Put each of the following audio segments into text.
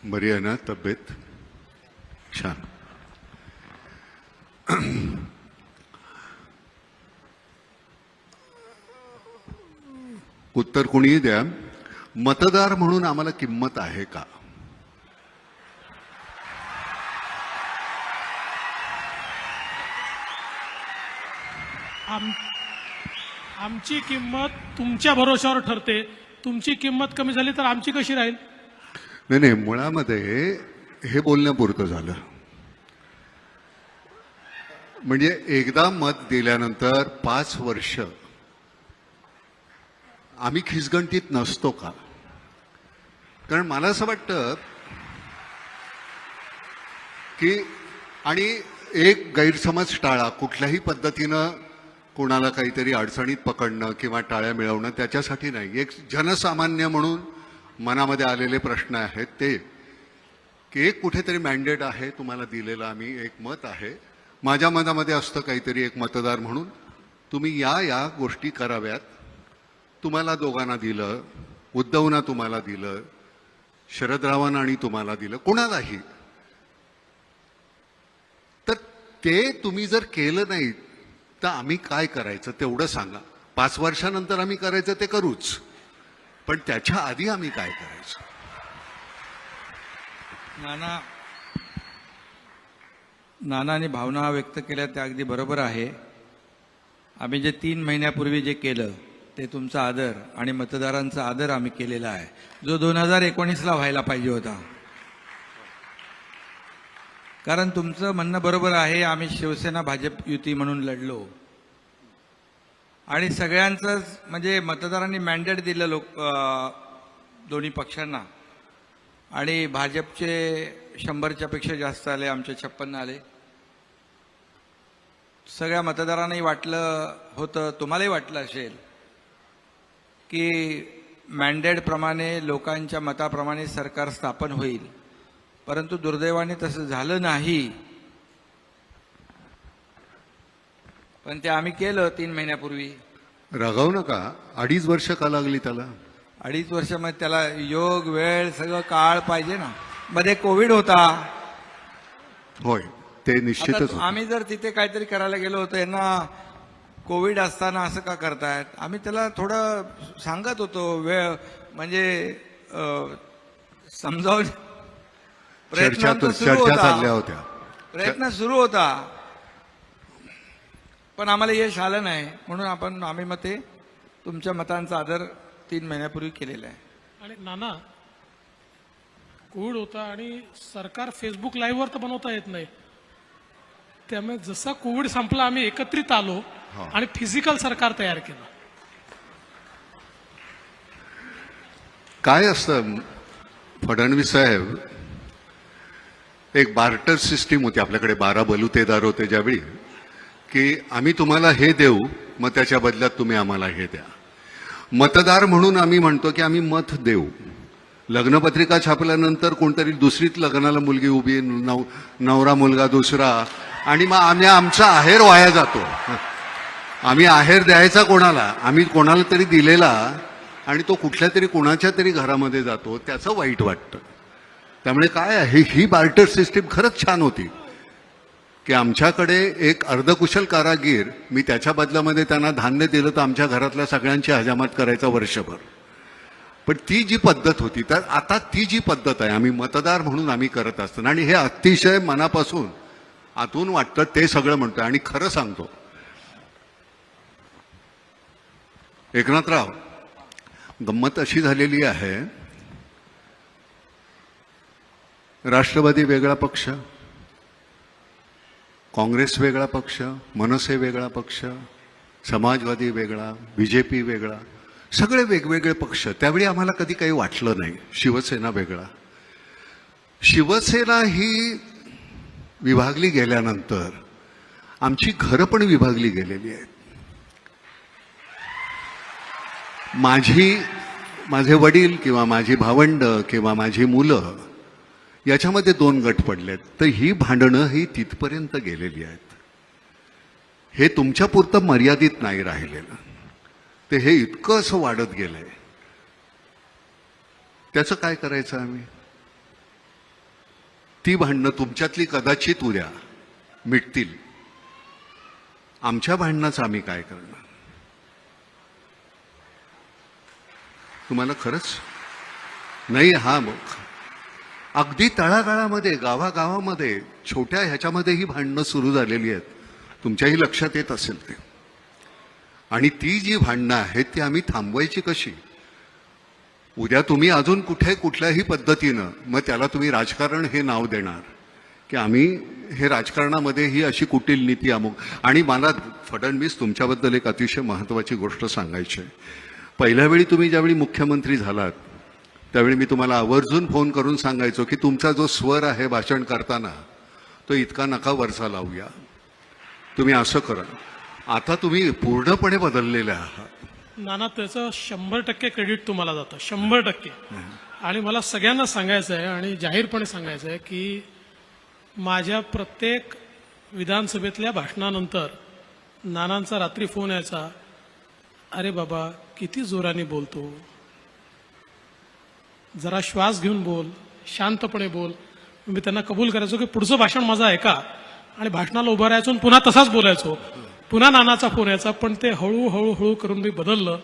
बरी आहे ना तब्येत? छान. उत्तर कुणीही द्या. मतदार म्हणून आम्हाला किंमत आहे का? आमची किंमत तुमच्या भरोशावर ठरते. तुमची किंमत कमी झाली तर आमची कशी राहील? नाही नाही, मुळामध्ये हे बोलण्यापुरतं झालं. म्हणजे एकदा मत दिल्यानंतर 5 वर्ष आम्ही खिसगंटीत नसतो का? कारण मला असं वाटतं की, आणि एक गैरसमज टाळा. कुठल्याही पद्धतीनं कोणाला काहीतरी अडचणीत पकडणं किंवा टाळ्या मिळवणं त्याच्यासाठी नाही. एक जनसामान्य म्हणून मनामध्ये आलेले प्रश्न आहेत ते की एक कुठेतरी मॅन्डेट आहे तुम्हाला दिलेलं, आम्ही एक मत आहे. माझ्या मनामध्ये असतं काहीतरी एक मतदार म्हणून तुम्ही या गोष्टी कराव्यात. तुम्हाला दोघांना दिलं, उद्धवना तुम्हाला दिलं, शरदरावांना आणि तुम्हाला दिलं, कोणालाही. तर ते तुम्ही जर केलं नाही तर आम्ही काय करायचं तेवढं सांगा. 5 वर्षानंतर आम्ही करायचं ते करूच, पण त्याच्या आधी आम्ही काय करायचं? नानाने भावना व्यक्त केल्या त्या अगदी बरोबर आहे. आम्ही जे 3 महिन्यापूर्वी जे केलं ते तुमचा आदर आणि मतदारांचा आदर आम्ही केलेला आहे, जो 2019ला व्हायला पाहिजे होता. कारण तुमचं म्हणणं बरोबर आहे. आम्ही शिवसेना भाजप युती म्हणून लढलो आणि सगळ्यांचंच म्हणजे मतदारांनी मॅन्डेट दिलं दोन्ही पक्षांना. आणि भाजपचे 100च्या पेक्षा जास्त आले, आमचे 56 आले. सगळ्या मतदारांनाही वाटलं होतं, तुम्हालाही वाटलं असेल की मॅन्डेटप्रमाणे लोकांच्या मताप्रमाणे सरकार स्थापन होईल. परंतु दुर्दैवाने तसं झालं नाही. पण ते आम्ही केलं 3 महिन्यापूर्वी. रागावू नका. 2.5 वर्ष का लागली त्याला? 2.5 वर्षामध्ये त्याला योग वेळ सगळं काळ पाहिजे ना. मध्ये कोविड होता. होय, ते निश्चितच आता होतं. आम्ही जर तिथे काहीतरी करायला गेलो होतो, यांना कोविड असताना असं का करतायत, आम्ही त्याला थोडं सांगत होतो. वेळ म्हणजे समजावून चर्चा चालल्या होत्या. प्रयत्न सुरू होता, पण आम्हाला यश आलं नाही. म्हणून आम्ही मग ते तुमच्या मतांचा आदर 3 महिन्यापूर्वी केलेला आहे. आणि नाना, कोविड होता आणि सरकार फेसबुक लाईव्हवर तर बनवता येत नाही. त्यामुळे जसा कोविड संपला आम्ही एकत्रित आलो आणि फिजिकल सरकार तयार केलं. काय असतं फडणवीस साहेब, एक बार्टर सिस्टीम होती आपल्याकडे. 12 बलुतेदार होते ज्यावेळी, की आम्ही तुम्हाला हे देऊ, मग त्याच्या बदल्यात तुम्ही आम्हाला हे द्या. मतदार म्हणून आम्ही म्हणतो की आम्ही मत देऊ. लग्नपत्रिका छापल्यानंतर कोणतरी दुसरीच लग्नाला मुलगी उभी, नवरा मुलगा दुसरा, आणि मग आमचा आहेर वाया जातो. आम्ही आहेर द्यायचा कोणाला? आम्ही कोणाला तरी दिलेला आणि तो कुठल्या तरी कोणाच्या तरी घरामध्ये जातो, त्याचं वाईट वाटतं. त्यामुळे काय आहे, ही बार्टर सिस्टीम खरंच छान होती की आमच्याकडे एक अर्धकुशल कारागीर, मी त्याच्या बदल्यामध्ये त्यांना धान्य दिलं तर आमच्या घरातल्या सगळ्यांची हजामत करायचा वर्षभर. पण ती जी पद्धत होती, तर आता ती जी पद्धत आहे आम्ही मतदार म्हणून आम्ही करत असताना, आणि हे अतिशय मनापासून आतून वाटतं ते सगळं म्हणतो. आणि खरं सांगतो, एकनाथराव, गंमत अशी झालेली आहे, राष्ट्रवादी वेगळा पक्ष, काँग्रेस वेगळा पक्ष, मनसे वेगळा पक्ष, समाजवादी वेगळा, बीजेपी वेगळा, सगळे वेगवेगळे पक्ष. त्यावेळी आम्हाला कधी काही वाटलं नाही. शिवसेना वेगळा. शिवसेना ही विभागली गेल्यानंतर आमची घरं पण विभागली गेलेली आहेत. माझे वडील किंवा माझी भावंड किंवा माझी मुलं याच्यामध्ये 2 गट पडलेत. तर ही भांडणं ही तिथपर्यंत गेलेली आहेत. हे तुमच्या पुरतं मर्यादित नाही राहिलेलं, ते हे इतकं असं वाढत गेलंय. त्याचं काय करायचं आम्ही? ती भांडणं तुमच्यातली कदाचित उद्या मिटतील. आमच्या भांडणाचं आम्ही काय करणार? तुम्हाला खरंच नाही. हा मग अगदी तळागाळामध्ये गावागावामध्ये छोट्या ह्याच्यामध्ये ही भांडणं सुरू झालेली आहेत. तुमच्याही लक्षात येत असेल ते. आणि ती जी भांडणं आहेत ती आम्ही थांबवायची कशी? उद्या तुम्ही अजून कुठल्याही पद्धतीनं मग त्याला तुम्ही राजकारण हे नाव देणार की आम्ही हे राजकारणामध्ये ही अशी कुटील नीती अमुक. आणि मला फडणवीस तुमच्याबद्दल एक अतिशय महत्त्वाची गोष्ट सांगायची आहे. पहिल्या वेळी तुम्ही ज्यावेळी मुख्यमंत्री झालात त्यावेळी मी तुम्हाला आवर्जून फोन करून सांगायचो की तुमचा जो स्वर आहे भाषण करताना तो इतका नका वरचा लावूया. तुम्ही असं करा. आता तुम्ही पूर्णपणे बदललेले आहात. नाना, त्याचं 100% क्रेडिट तुम्हाला जातं, 100%. आणि मला सगळ्यांना सांगायचं आहे आणि जाहीरपणे सांगायचं आहे की माझ्या प्रत्येक विधानसभेतल्या भाषणानंतर नानांचा रात्री फोन यायचा, अरे बाबा किती जोराने बोलतो, जरा श्वास घेऊन बोल, शांतपणे बोल. मी त्यांना कबूल करायचो की पुढचं भाषण माझं ऐका आणि भाषणाला उभं राहायचो आणि पुन्हा तसाच बोलायचो. पुन्हा नानाचा फोन यायचा. पण ते हळूहळू करून मी बदललं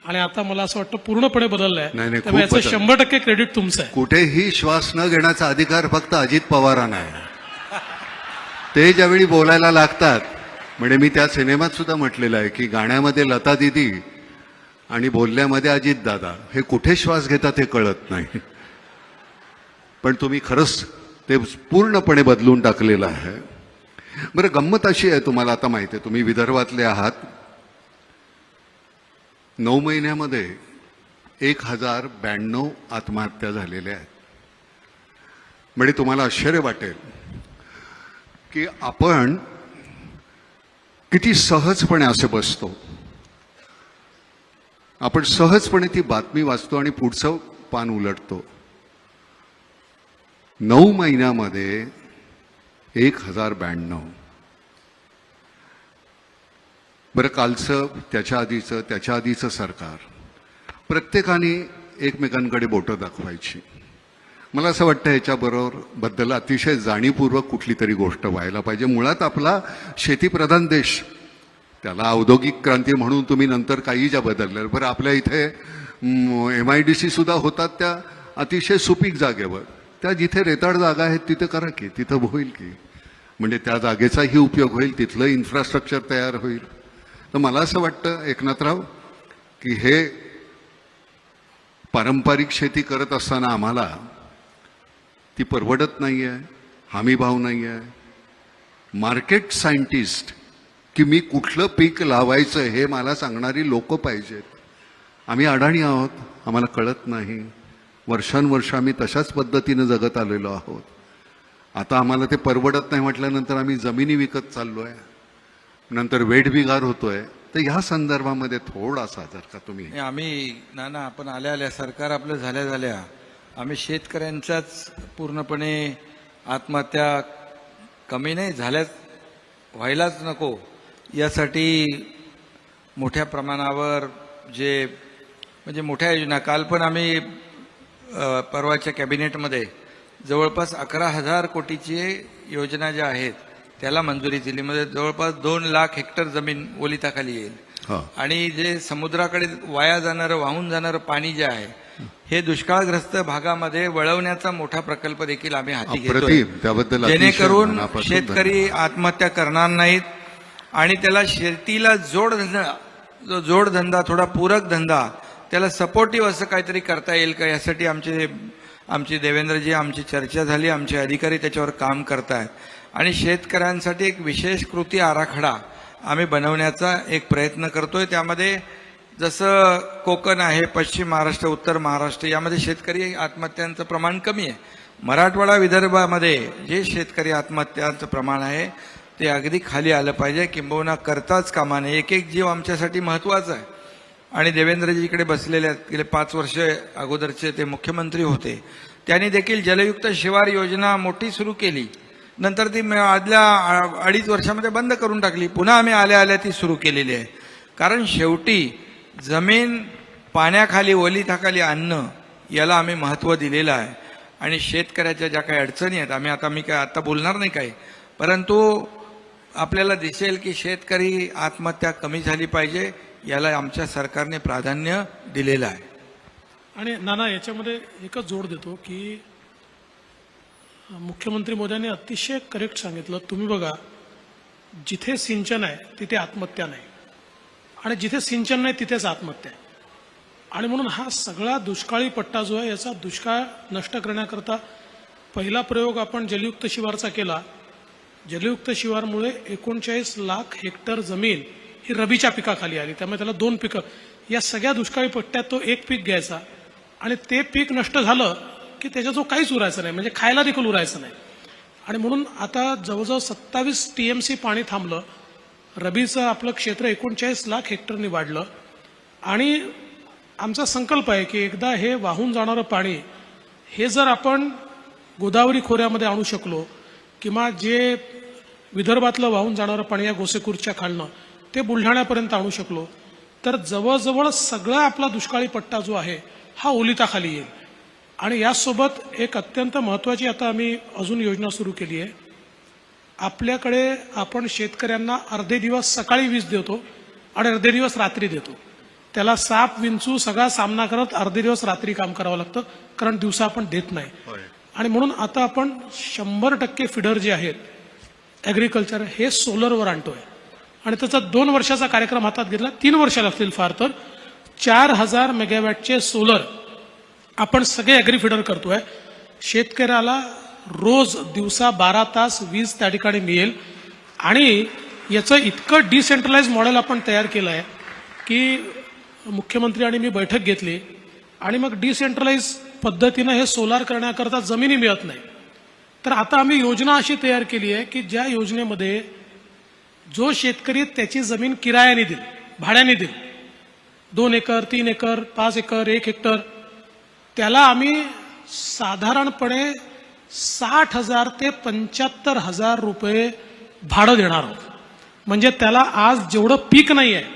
आणि आता मला असं वाटतं पूर्णपणे बदललंय. नाही, त्यामुळे खूप याचं 100% क्रेडिट तुमचं आहे. कुठेही श्वास न घेण्याचा अधिकार फक्त अजित पवारांना आहे. ते ज्यावेळी बोलायला लागतात, म्हणजे मी त्या सिनेमात सुद्धा म्हटलेलं आहे की गाण्यामध्ये लता दिदी आणि बोलण्यामध्ये अजित दादा, हे कुठे श्वास घेतात हे कळत नाही. पण तुम्ही खरंच ते पूर्णपणे बदलून टाकलेलं आहे. बरं, गंमत अशी आहे, तुम्हाला आता माहिती आहे, तुम्ही विदर्भातले आहात. 9 महिन्यामध्ये 1092 आत्महत्या झालेल्या आहेत. म्हणजे तुम्हाला आश्चर्य वाटेल की आपण किती सहजपणे असे बसतो. आपण सहजपणे ती बातमी वाचतो आणि पुढचं पान उलटतो. 9 महिन्यामध्ये 1092. बरं, कालचं, त्याच्या आधीचं सरकार, प्रत्येकाने एकमेकांकडे बोटं दाखवायची. मला असं वाटतं ह्याच्याबद्दल अतिशय जाणीवपूर्वक कुठली तरी गोष्ट व्हायला पाहिजे. मुळात आपला शेतीप्रधान देश, त्याला औद्योगिक क्रांती म्हणून तुम्ही नंतर काही ज्या बदलल्या. बरं, आपल्या इथे MIDC सुद्धा होतात त्या अतिशय सुपीक जागेवर. त्या जिथे रेताड जागा आहेत तिथे करा की, तिथं होईल की, म्हणजे त्या जागेचाही उपयोग होईल, तिथलं इन्फ्रास्ट्रक्चर तयार होईल. तर मला असं वाटतं एकनाथराव की हे पारंपरिक शेती करत असताना आम्हाला ती परवडत नाही आहे, हमीभाव नाही आहे. मार्केट सायंटिस्ट की मी कुठलं पीक लावायचं हे मला सांगणारी लोक पाहिजेत. आम्ही अडाणी आहोत, आम्हाला कळत नाही. वर्षानुवर्ष आम्ही तशाच पद्धतीनं जगत आलेलो आहोत. आता आम्हाला ते परवडत नाही म्हटल्यानंतर आम्ही जमिनी विकत चाललोय, नंतर वेठबिगार होतोय. तर ह्या संदर्भामध्ये थोडासा जर का तुम्ही. आम्ही नाना, आपण आल्या सरकार आपलं झाल्या आम्ही शेतकऱ्यांच्याच पूर्णपणे आत्महत्या कमी नाही झाल्याच, व्हायलाच नको यासाठी मोठ्या प्रमाणावर म्हणजे मोठ्या योजना, काल पण आम्ही परवाच्या कॅबिनेटमध्ये जवळपास 11,000 कोटीची योजना ज्या आहेत त्याला मंजुरी दिली. म्हणजे जवळपास 2 लाख हेक्टर जमीन ओलिताखाली येईल. आणि जे समुद्राकडे वाहून जाणारं पाणी जे आहे हे दुष्काळग्रस्त भागामध्ये वळवण्याचा मोठा प्रकल्प देखील आम्ही हाती घेतोय, त्याबद्दल जेणेकरून शेतकरी आत्महत्या करणार नाहीत आणि त्याला शेतीला जोडधंदा, थोडा पूरक धंदा, त्याला सपोर्टिव्ह असं काहीतरी करता येईल का, यासाठी आमची देवेंद्रजी, आमची चर्चा झाली, आमचे अधिकारी त्याच्यावर काम करतायत. आणि शेतकऱ्यांसाठी एक विशेष कृती आराखडा आम्ही बनवण्याचा एक प्रयत्न करतोय. त्यामध्ये जसं कोकण आहे, पश्चिम महाराष्ट्र, उत्तर महाराष्ट्र यामध्ये शेतकरी आत्महत्यांचं प्रमाण कमी आहे. मराठवाडा, विदर्भामध्ये जे शेतकरी आत्महत्यांचं प्रमाण आहे ते अगदी खाली आलं पाहिजे, किंबहुना करताच कामा नये. एक जीव आमच्यासाठी महत्त्वाचा आहे. आणि देवेंद्रजी इकडे बसलेले आहेत, गेले 5 वर्ष अगोदरचे ते मुख्यमंत्री होते, त्यांनी देखील जलयुक्त शिवार योजना मोठी सुरू केली. नंतर ती आदल्या 2.5 वर्षामध्ये बंद करून टाकली. पुन्हा आम्ही आल्या ती सुरू केलेली आहे. कारण शेवटी जमीन पाण्याखाली, ओलिताखाली आणणं याला आम्ही महत्त्व दिलेलं आहे. आणि शेतकऱ्याच्या ज्या काही अडचणी आहेत मी काय आता बोलणार नाही काही, परंतु आपल्याला दिसेल की शेतकरी आत्महत्या कमी झाली पाहिजे, याला आमच्या सरकारने प्राधान्य दिलेलं आहे. आणि नाना याच्यामध्ये एकच जोड देतो की मुख्यमंत्री मोदयांनी अतिशय करेक्ट सांगितलं. तुम्ही बघा, जिथे सिंचन आहे तिथे आत्महत्या नाही, आणि जिथे सिंचन नाही तिथेच आत्महत्या आहे. आणि म्हणून हा सगळा दुष्काळी पट्टा जो आहे याचा दुष्काळ नष्ट करण्याकरता पहिला प्रयोग आपण जलयुक्त शिवारचा केला. जलयुक्त शिवारमुळे 39 लाख हेक्टर जमीन ही रबीच्या पिकाखाली आली. त्यामुळे त्याला 2 पिकं, या सगळ्या दुष्काळी पट्ट्यात तो एक पीक घ्यायचा आणि ते पीक नष्ट झालं की त्याच्या जो काहीच उरायचं नाही, म्हणजे खायला देखील उरायचं नाही. आणि म्हणून आता जवळजवळ 27 TMC पाणी थांबलं. रबीचं आपलं क्षेत्र 39 लाख हेक्टरनी वाढलं. आणि आमचा संकल्प आहे की एकदा हे वाहून जाणारं पाणी हे जर आपण गोदावरी खोऱ्यामध्ये आणू शकलो, किंवा जे विदर्भातलं वाहून जाणारं पाणी या गोसेखुर्दच्या खालनं ते बुलढाण्यापर्यंत आणू शकलो, तर जवळजवळ सगळा आपला दुष्काळी पट्टा जो आहे हा ओलिताखाली येईल. आणि यासोबत एक अत्यंत महत्त्वाची आता आम्ही अजून योजना सुरू केली आहे. आपल्याकडे आपण शेतकऱ्यांना अर्धे दिवस सकाळी वीज देतो आणि अर्धे दिवस रात्री देतो. त्याला साप विंचू सगळा सामना करत अर्धे दिवस रात्री काम करावं लागतं, कारण दिवसा आपण देत नाही. आणि म्हणून आता आपण 100% फिडर जे आहेत ॲग्रिकल्चर हे सोलरवर आणतोय. आणि त्याचा 2 वर्षाचा कार्यक्रम हातात घेतला. 3 वर्ष लागतील फार तर. 4000 मेगावॅटचे सोलर आपण सगळे ॲग्री फिडर करतोय. शेतकऱ्याला रोज दिवसा 12 तास वीज त्या ठिकाणी मिळेल. आणि याचं इतकं डिसेंट्रलाइज मॉडेल आपण तयार केलं आहे की मुख्यमंत्री आणि मी बैठक घेतली, आणि मग डिसेंट्रलाइज पद्धतीनं हे सोलार करण्याकरता जमिनी मिळत नाही. तर आता आम्ही योजना अशी तयार केली आहे की ज्या योजनेमध्ये जो शेतकरी त्याची जमीन किरायाने देईल, भाड्याने देईल, 2 एकर 3 एकर 5 एकर 1 हेक्टर, त्याला आम्ही साधारणपणे 60,000 ते 75,000 रुपये भाडं देणार आहोत. म्हणजे त्याला आज जेवढं पीक नाही आहे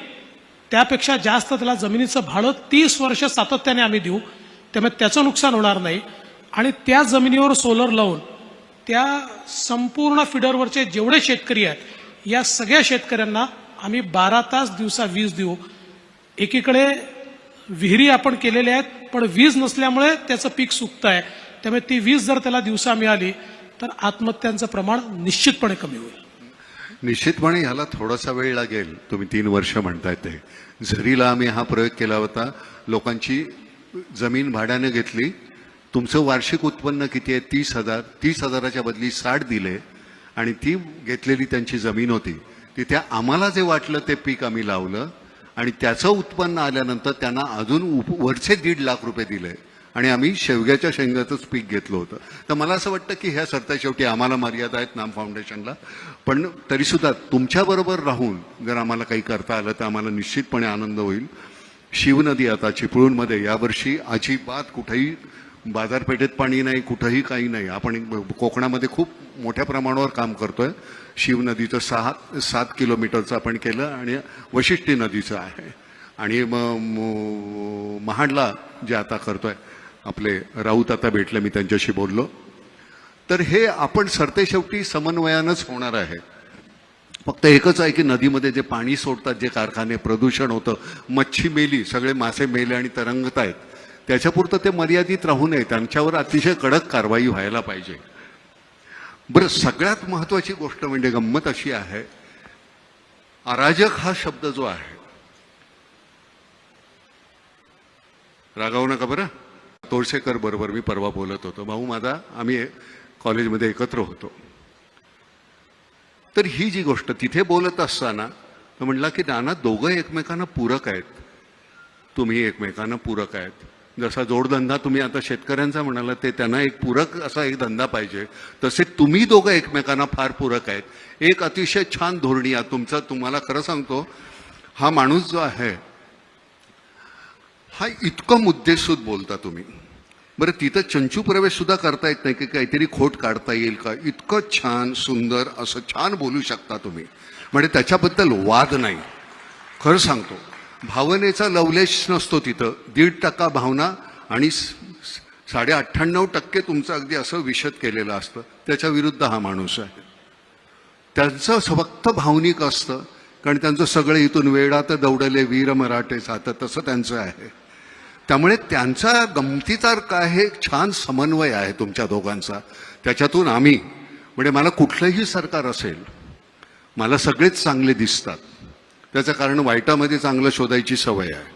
त्यापेक्षा जास्त त्याला जमिनीचं भाडं 30 वर्ष सातत्याने आम्ही देऊ. त्यामुळे त्याचं नुकसान होणार नाही. आणि त्या जमिनीवर सोलर लावून त्या संपूर्ण फिडरवरचे जेवढे शेतकरी आहेत या सगळ्या शेतकऱ्यांना आम्ही 12 तास दिवसा वीज देऊ. एकीकडे विहिरी आपण केलेल्या आहेत, पण वीज नसल्यामुळे त्याचं पीक सुकतं आहे. त्यामुळे ती वीज जर त्याला दिवसा मिळाली तर आत्महत्यांचं प्रमाण निश्चितपणे कमी होईल. निश्चितपणे ह्याला थोडासा वेळ लागेल. तुम्ही 3 वर्ष म्हणताय ते. झरीला आम्ही हा प्रयोग केला होता. लोकांची जमीन भाड्याने घेतली. तुमचं वार्षिक उत्पन्न किती आहे? 30,000. 30,000च्या बदली 60 दिले, आणि ती घेतलेली त्यांची जमीन होती. तिथे आम्हाला जे वाटलं ते पीक आम्ही लावलं, आणि त्याचं उत्पन्न आल्यानंतर त्यांना अजून वरचे 1.5 लाख रुपये दिले, आणि आम्ही शेवग्याच्या शेंगाचंच पीक घेतलं होतं. तर मला असं वाटतं की ह्या सरता शेवटी आम्हाला मर्यादा आहेत नाम फाउंडेशनला, पण तरीसुद्धा तुमच्याबरोबर राहून जर आम्हाला काही करता आलं तर आम्हाला निश्चितपणे आनंद होईल. शिवनदी आता चिपळूणमध्ये यावर्षी अजिबात कुठेही बाजारपेठेत पाणी नाही, कुठंही काही नाही. आपण कोकणामध्ये खूप मोठ्या प्रमाणावर काम करतोय. शिवनदीचं 7 किलोमीटरचं आपण केलं, आणि वशिष्ठी नदीचं आहे, आणि महाडला जे आता करतोय आपले राऊत आता भेटले, मी त्यांच्याशी बोललो. तर हे आपण सरतेशेवटी समन्वयानंच होणार आहे. फक्त एकच आहे की नदीमध्ये जे पाणी सोडतात, जे कारखाने, प्रदूषण होतं, मच्छी मेली, सगळे मासे मेले आणि तरंगत आहेत, त्याच्यापुरतं ते मर्यादित राहू नये. त्यांच्यावर अतिशय कडक कारवाई व्हायला पाहिजे. बरं, सगळ्यात महत्वाची गोष्ट म्हणजे गंमत अशी आहे, अराजक हा शब्द जो आहे, रागावू नका बरं. तोरसेकर बरोबर मी परवा बोलत होतो. भाऊ माझा, आम्ही कॉलेजमध्ये एकत्र होतो. तर ही जी गोष्ट तिथे बोलत असताना तो म्हणला की नाना, दोघं एकमेकांना पूरक आहेत. तुम्ही एकमेकांना पूरक आहेत. जसा जोडधंदा तुम्ही आता शेतकऱ्यांचा म्हणाला, ते त्यांना एक पूरक असा एक धंदा पाहिजे, तसे तुम्ही दोघं एकमेकांना फार पूरक आहेत. एक अतिशय छान धोरणी आहे तुमचं. तुम्हाला खरं सांगतो, हा माणूस जो आहे हा इतकं मुद्देसूद बोलता तुम्ही. बरं, तिथं चंचू प्रवेश सुद्धा करता येत नाही की काहीतरी खोट काढता येईल का? इतकं छान सुंदर असं छान बोलू शकता तुम्ही. म्हणजे त्याच्याबद्दल वाद नाही. खरं सांगतो, भावनेचा लवलेश नसतो तिथं. 1.5% भावना आणि 98% तुमचं अगदी असं विशद केलेलं असतं, त्याच्या विरुद्ध हा माणूस आहे. त्यांचं फक्त भावनिक असतं, कारण त्यांचं सगळं इथून वेडात दौडले वीर मराठे सात तसं त्यांचं आहे. त्यामुळे त्यांचा गमतीचा काय हे छान समन्वय आहे तुमच्या दोघांचा. त्याच्यातून आम्ही म्हणजे मला कुठलंही सरकार असेल, मला सगळेच चांगले दिसतात. त्याचं कारण वाईटामध्ये चांगलं शोधायची सवय आहे.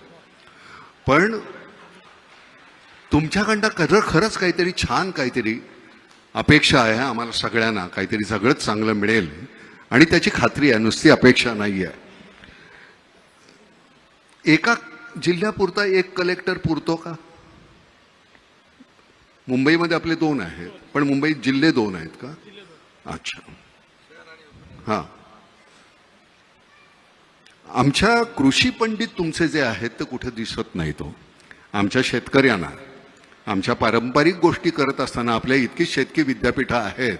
पण तुमच्याकडनं खरंच काहीतरी छान काहीतरी अपेक्षा आहे आम्हाला सगळ्यांना. काहीतरी सगळंच चांगलं मिळेल आणि त्याची खात्री आहे, नुसती अपेक्षा नाही आहे. एका जिल्ह्यापुरता एक कलेक्टर पुरतो का? मुंबईमध्ये आपले 2 आहेत, पण मुंबईत जिल्हे 2 आहेत का? अच्छा, हां. आमच्या कृषी पंडित तुमचे जे आहेत ते कुठे दिसत नाही. तो आमच्या शेतकऱ्यांना आमच्या पारंपरिक गोष्टी करत असताना आपल्या इतकी शेतकी विद्यापीठं आहेत,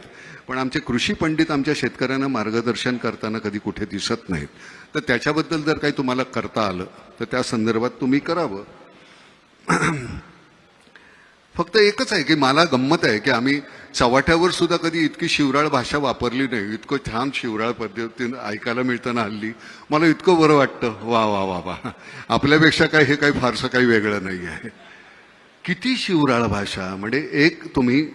पण आमचे कृषी पंडित आमच्या शेतकऱ्यांना मार्गदर्शन करताना कधी कुठे दिसत नाहीत. तर त्याच्याबद्दल जर काही तुम्हाला करता आलं तर त्या संदर्भात तुम्ही करावं. फक्त एकच आहे की मला गंमत आहे की आम्ही चव्हाट्यावर सुद्धा कधी इतकी शिवराळ भाषा वापरली नाही. इतकं छान शिवराळ पद्धतीनं ऐकायला मिळतं ना हल्ली, मला इतकं बरं वाटतं. वा वा वा वा, आपल्यापेक्षा काय हे काही फारसं काही वेगळं नाही आहे. किती शिवराळ भाषा. म्हणजे एक तुम्ही,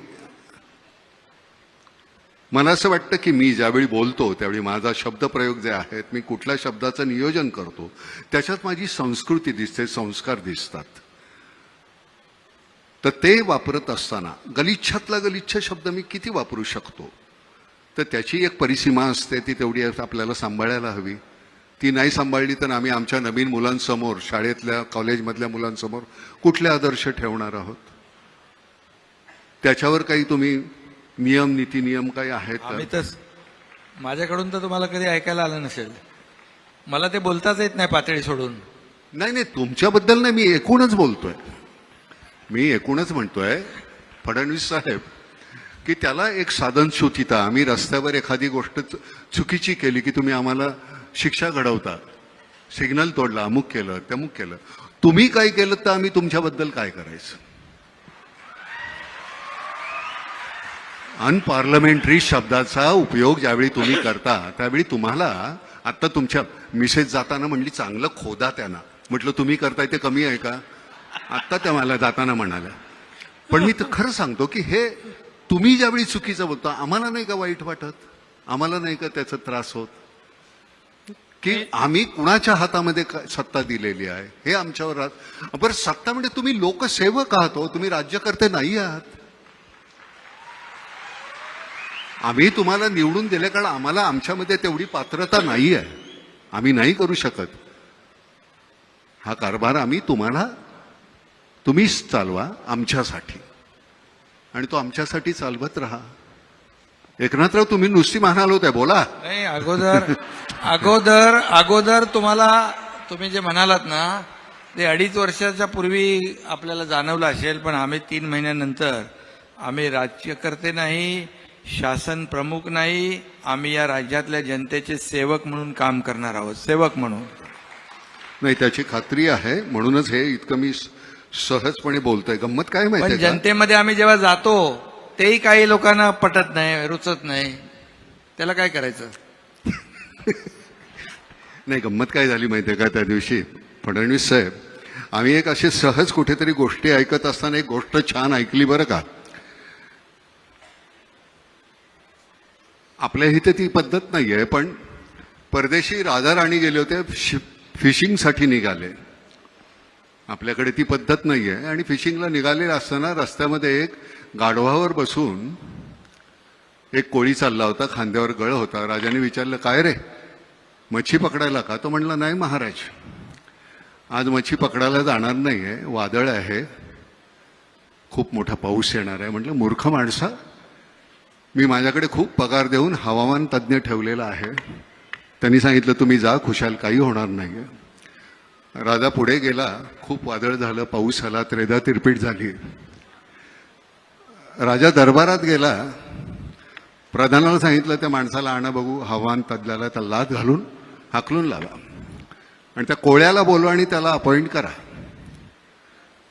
मला असं वाटतं की मी ज्यावेळी बोलतो त्यावेळी माझा शब्दप्रयोग जे आहेत, मी कुठल्या शब्दाचं नियोजन करतो त्याच्यात माझी संस्कृती दिसते, संस्कार दिसतात. तर ते वापरत असताना गलिच्छातला गलिच्छ शब्द मी किती वापरू शकतो, तर त्याची एक परिसीमा असते, ती तेवढी आपल्याला सांभाळायला हवी. ती नाही सांभाळली तर आम्ही आमच्या नवीन मुलांसमोर, शाळेतल्या कॉलेजमधल्या मुलांसमोर कुठले आदर्श ठेवणार आहोत? त्याच्यावर काही तुम्ही नियम, नीती नियम काही आहेत आम्ही का? तर माझ्याकडून तर तुम्हाला कधी ऐकायला आलं नसेल. मला ते बोलताच येत नाही पातळी सोडून. नाही नाही, तुमच्याबद्दल नाही, मी एकूणच बोलतोय. मी एकूणच म्हणतोय फडणवीस साहेब की त्याला एक साधनशुद्धता. आम्ही रस्त्यावर एखादी गोष्ट चुकीची केली की तुम्ही आम्हाला शिक्षा घडवता, सिग्नल तोडला, अमुक केलं, तमुक केलं. तुम्ही काय केलं तर आम्ही तुमच्याबद्दल काय करायचं? अनपार्लमेंटरी शब्दाचा उपयोग ज्यावेळी तुम्ही करता त्यावेळी तुम्हाला, आता तुमच्या मिसेस जाताना म्हणली चांगलं खोदा त्यांना, म्हटलं तुम्ही करताय ते कमी आहे का? आत्ता त्या मला जाताना म्हणाल्या. पण मी तर खरं सांगतो की हे तुम्ही ज्यावेळी चुकीचं बोलता आम्हाला नाही का वाईट वाटत? आम्हाला नाही का त्याचा त्रास होत की आम्ही कुणाच्या हातामध्ये सत्ता दिलेली आहे हे आमच्यावर राहत? बरं, सत्ता म्हणजे तुम्ही लोकसेवक आहात हो, तुम्ही राज्यकर्ते नाही आहात. आम्ही तुम्हाला निवडून दिले कारण आम्हाला आमच्यामध्ये तेवढी पात्रता नाही आहे, आम्ही नाही करू शकत हा कारभार. आम्ही तुम्हीच चालवा आमच्यासाठी, आणि तो आमच्यासाठी चालवत राहा. एकनाथराव, तुम्ही नुसती म्हणाल होत्या, बोला. नाही, अगोदर तुम्ही जे म्हणालात ना ते 2.5 वर्षाच्या पूर्वी आपल्याला जाणवलं असेल, पण आम्ही 3 महिन्यानंतर, आम्ही राज्यकर्ते नाही, शासन प्रमुख नाही, आम्ही या राज्यातल्या जनतेचे सेवक म्हणून काम करणार आहोत. सेवक म्हणून नाही, त्याची खात्री आहे, म्हणूनच हे इतकं मी सहजपणे बोलतोय. गंमत काय पण माहितीये का? जनतेमध्ये आम्ही जेव्हा जातो तेही काही लोकांना पटत नाही, रुचत नाही. त्याला काय करायचं? नाही, गंमत काय झाली माहितीये का? त्या दिवशी फडणवीस साहेब, आम्ही एक अशी सहज कुठेतरी गोष्टी ऐकत असताना एक गोष्ट छान ऐकली बरं का. आपल्या इथे ती पद्धत नाहीये, पण परदेशी राजा राणी गेले होते, फिशिंगसाठी निघाले. आपल्याकडे ती पद्धत नाहीये, आणि फिशिंगला निघालेलं असताना रस्त्यामध्ये एक गाढवावर बसून एक कोळी चालला होता, खांद्यावर गळ होता. राजाने विचारलं, काय रे, मच्छी पकडायला का? तो म्हणला, नाही महाराज, आज मच्छी पकडायला जाणार नाहीये, वादळ आहे, खूप मोठा पाऊस येणार आहे. म्हटलं, मूर्ख माणसा, मी माझ्याकडे खूप पगार देऊन हवामान तज्ज्ञ ठेवलेला आहे. त्यांनी सांगितलं, तुम्ही जा, खुशाल, काही होणार नाही. राजा पुढे गेला, खूप वादळ झालं, पाऊस आला, त्रेधा तिरपीट झाली. राजा दरबारात गेला, प्रधानाला सांगितलं, त्या माणसाला आणा बघू, हवामान तज्ज्ञाला, त्याला लाद घालून हाकलून लावा आणि त्या कोळ्याला बोलवा आणि त्याला अपॉइंट करा.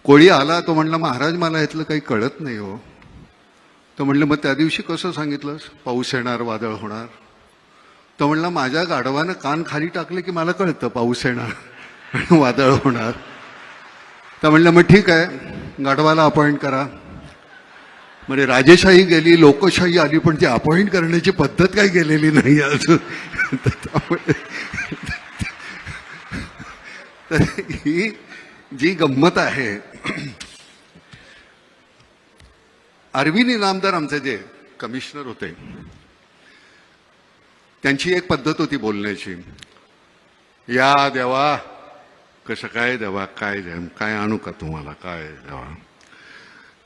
कोळी आला, तो म्हणला महाराज मला यातलं काही कळत नाही हो. तो म्हणलं मग त्या दिवशी कसं सांगितलंस पाऊस येणार वादळ होणार. तो म्हणला माझ्या गाढवानं कान खाली टाकले की मला कळतं पाऊस येणार आणि वादळ होणार. तर म्हणलं मग ठीक आहे गाढवाला अपॉइंट करा. म्हणजे राजेशाही गेली लोकशाही आली पण ती अपॉइंट करण्याची पद्धत काही गेलेली नाही अजून. तर ही जी गंमत आहे, अरविंद इनामदार आमचे जे कमिशनर होते त्यांची एक पद्धत होती बोलण्याची, या देवा कसं काय देवा काय काय आणू का तुम्हाला काय देवा.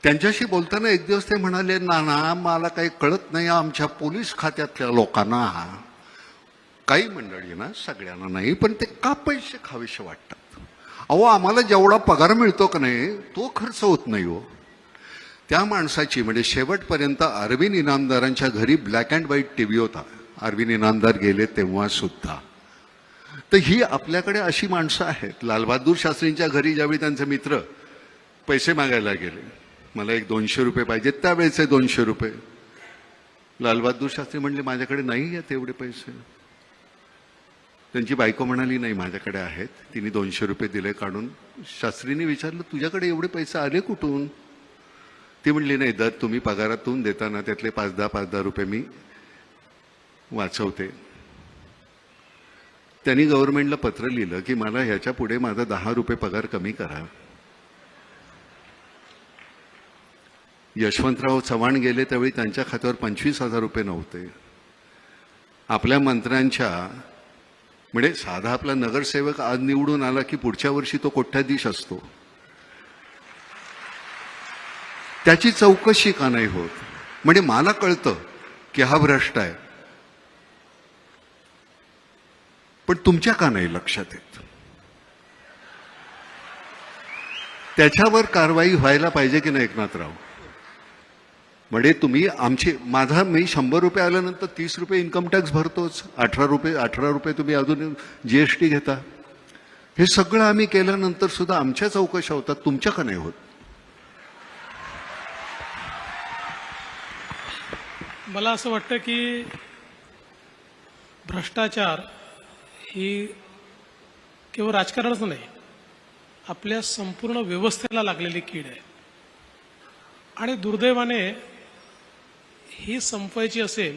त्यांच्याशी बोलताना एक दिवस ते म्हणाले ना मला काही कळत नाही आमच्या पोलीस खात्यातल्या लोकांना, काही मंडळी ना सगळ्यांना नाही पण ते का पैसे खावेसे वाटतात. अहो आम्हाला जेवढा पगार मिळतो का नाही तो खर्च होत नाही हो. त्या माणसाची म्हणजे शेवटपर्यंत अरविंद इनामदारांच्या घरी ब्लॅक अँड व्हाईट टीव्ही होता. अरविंद इनामदार गेले तेव्हा सुद्धा. तर ही आपल्याकडे अशी माणसं आहेत. लालबहादूर शास्त्रींच्या घरी ज्यावेळी त्यांचे मित्र पैसे मागायला गेले, मला एक 200 रुपये पाहिजेत, त्यावेळेचे 200 रुपये. लालबहादूर शास्त्री म्हणले माझ्याकडे नाही आहेत एवढे पैसे. त्यांची बायको म्हणाली नाही माझ्याकडे आहेत. तिने 200 रुपये दिले काढून. शास्त्रींनी विचारलं तुझ्याकडे एवढे पैसे आले कुठून. ती म्हणली नाही दर तुम्ही पगारातून देताना त्यातले 5-10 रुपये मी वाचवते. त्यांनी गव्हर्नमेंटला पत्र लिहिलं की मला ह्याच्या पुढे माझा 10 रुपये पगार कमी करा. यशवंतराव चव्हाण गेले त्यावेळी त्यांच्या खात्यावर 25,000 रुपये नव्हते. आपल्या मंत्र्यांच्या म्हणजे साधा आपला नगरसेवक आज निवडून आला की पुढच्या वर्षी तो कोट्याधीश असतो. त्याची चौकशी का नाही होत. म्हणजे मला कळतं की हा भ्रष्ट आहे पण तुमच्या का नाही लक्षात येत. त्याच्यावर कारवाई व्हायला पाहिजे की नाही एकनाथराव. म्हणजे तुम्ही आमची मी 100 रुपये आल्यानंतर 30 रुपये इन्कम टॅक्स भरतोच, 18 रुपये तुम्ही अजून जीएसटी घेता. हे सगळं आम्ही केल्यानंतर सुद्धा आमच्या चौकशा होतात, तुमच्या का नाही होत. मला असं वाटतं की भ्रष्टाचार ही केवळ राजकारणच नाही, आपल्या संपूर्ण व्यवस्थेला लागलेली कीड आहे. आणि दुर्दैवाने ही संपवायची असेल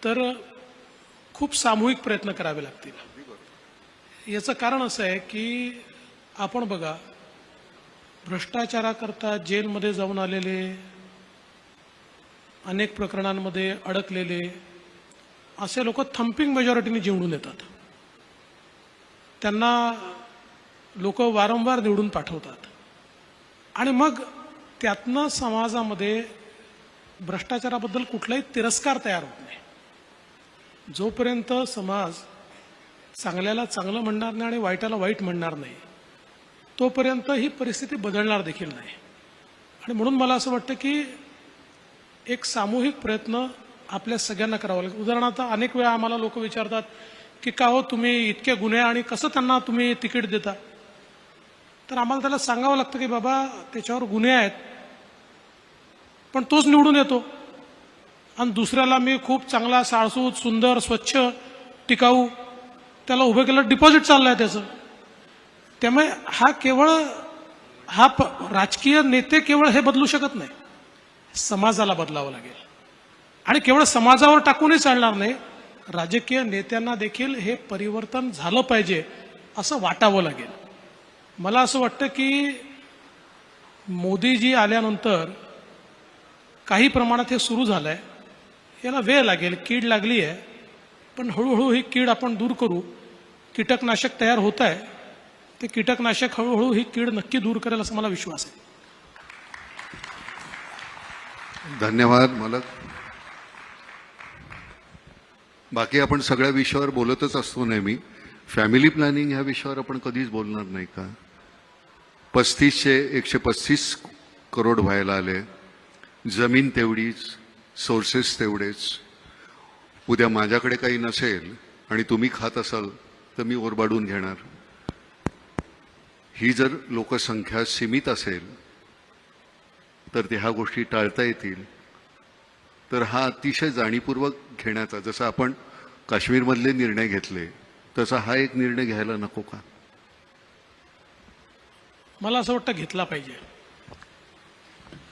तर खूप सामूहिक प्रयत्न करावे लागतील. याचं कारण असं आहे की आपण बघा, भ्रष्टाचाराकरता जेलमध्ये जाऊन आलेले, अनेक प्रकरणांमध्ये अडकलेले असे लोक थम्पिंग मेजॉरिटीने निवडून येतात. त्यांना लोक वारंवार निवडून पाठवतात आणि मग त्यातनं समाजामध्ये भ्रष्टाचाराबद्दल कुठलाही तिरस्कार तयार होत नाही. जोपर्यंत समाज चांगल्याला चांगलं म्हणणार नाही आणि वाईटाला वाईट म्हणणार नाही तोपर्यंत ही परिस्थिती बदलणार देखील नाही. आणि म्हणून मला असं वाटतं की एक सामूहिक प्रयत्न आपल्या सगळ्यांना करावा लागेल. उदाहरणार्थ अनेक वेळा आम्हाला लोक विचारतात की का हो तुम्ही इतके गुन्हे आणि कसं त्यांना तुम्ही तिकीट देता. तर आम्हाला त्याला सांगावं लागतं की बाबा त्याच्यावर गुन्हे आहेत पण तोच निवडून येतो आणि दुसऱ्याला मी खूप चांगला साळसूत सुंदर स्वच्छ टिकाऊ त्याला उभं केलं, डिपॉझिट चाललंय त्याचं. त्यामुळे राजकीय नेते केवळ हे बदलू शकत नाही, समाजाला बदलावं लागेल. आणि केवळ समाजावर टाकूनही चालणार नाही, राजकीय नेत्यांना देखील हे परिवर्तन झालं पाहिजे असं वाटावं लागेल. मला असं वाटतं की मोदीजी आल्यानंतर काही प्रमाणात हे सुरू झालंय. याला वेळ लागेल, कीड लागली आहे, पण हळूहळू ही कीड आपण दूर करू. कीटकनाशक तयार होत आहे, ते कीटकनाशक हळूहळू ही कीड नक्की दूर करेल असं मला विश्वास आहे. धन्यवाद मालक. बाकी आपण सगळ्या विषयावर बोलतच असतो नेहमी. फॅमिली प्लॅनिंग ह्या विषयावर आपण कधीच बोलणार नाही का. 135 करोड व्हायला आले, जमीन तेवढीच, सोर्सेस तेवढेच. उद्या माझ्याकडे काही नसेल आणि तुम्ही खात असाल तर मी ओरबाडून घेणार. ही जर लोकसंख्या सीमित असेल तर ते ह्या गोष्टी टाळता येतील. तर हा अतिशय जाणीवपूर्वक घेण्याचा, जसं आपण काश्मीरमधले निर्णय घेतले तसा हा एक निर्णय घ्यायला नको का? मला असं वाटतं घेतला पाहिजे.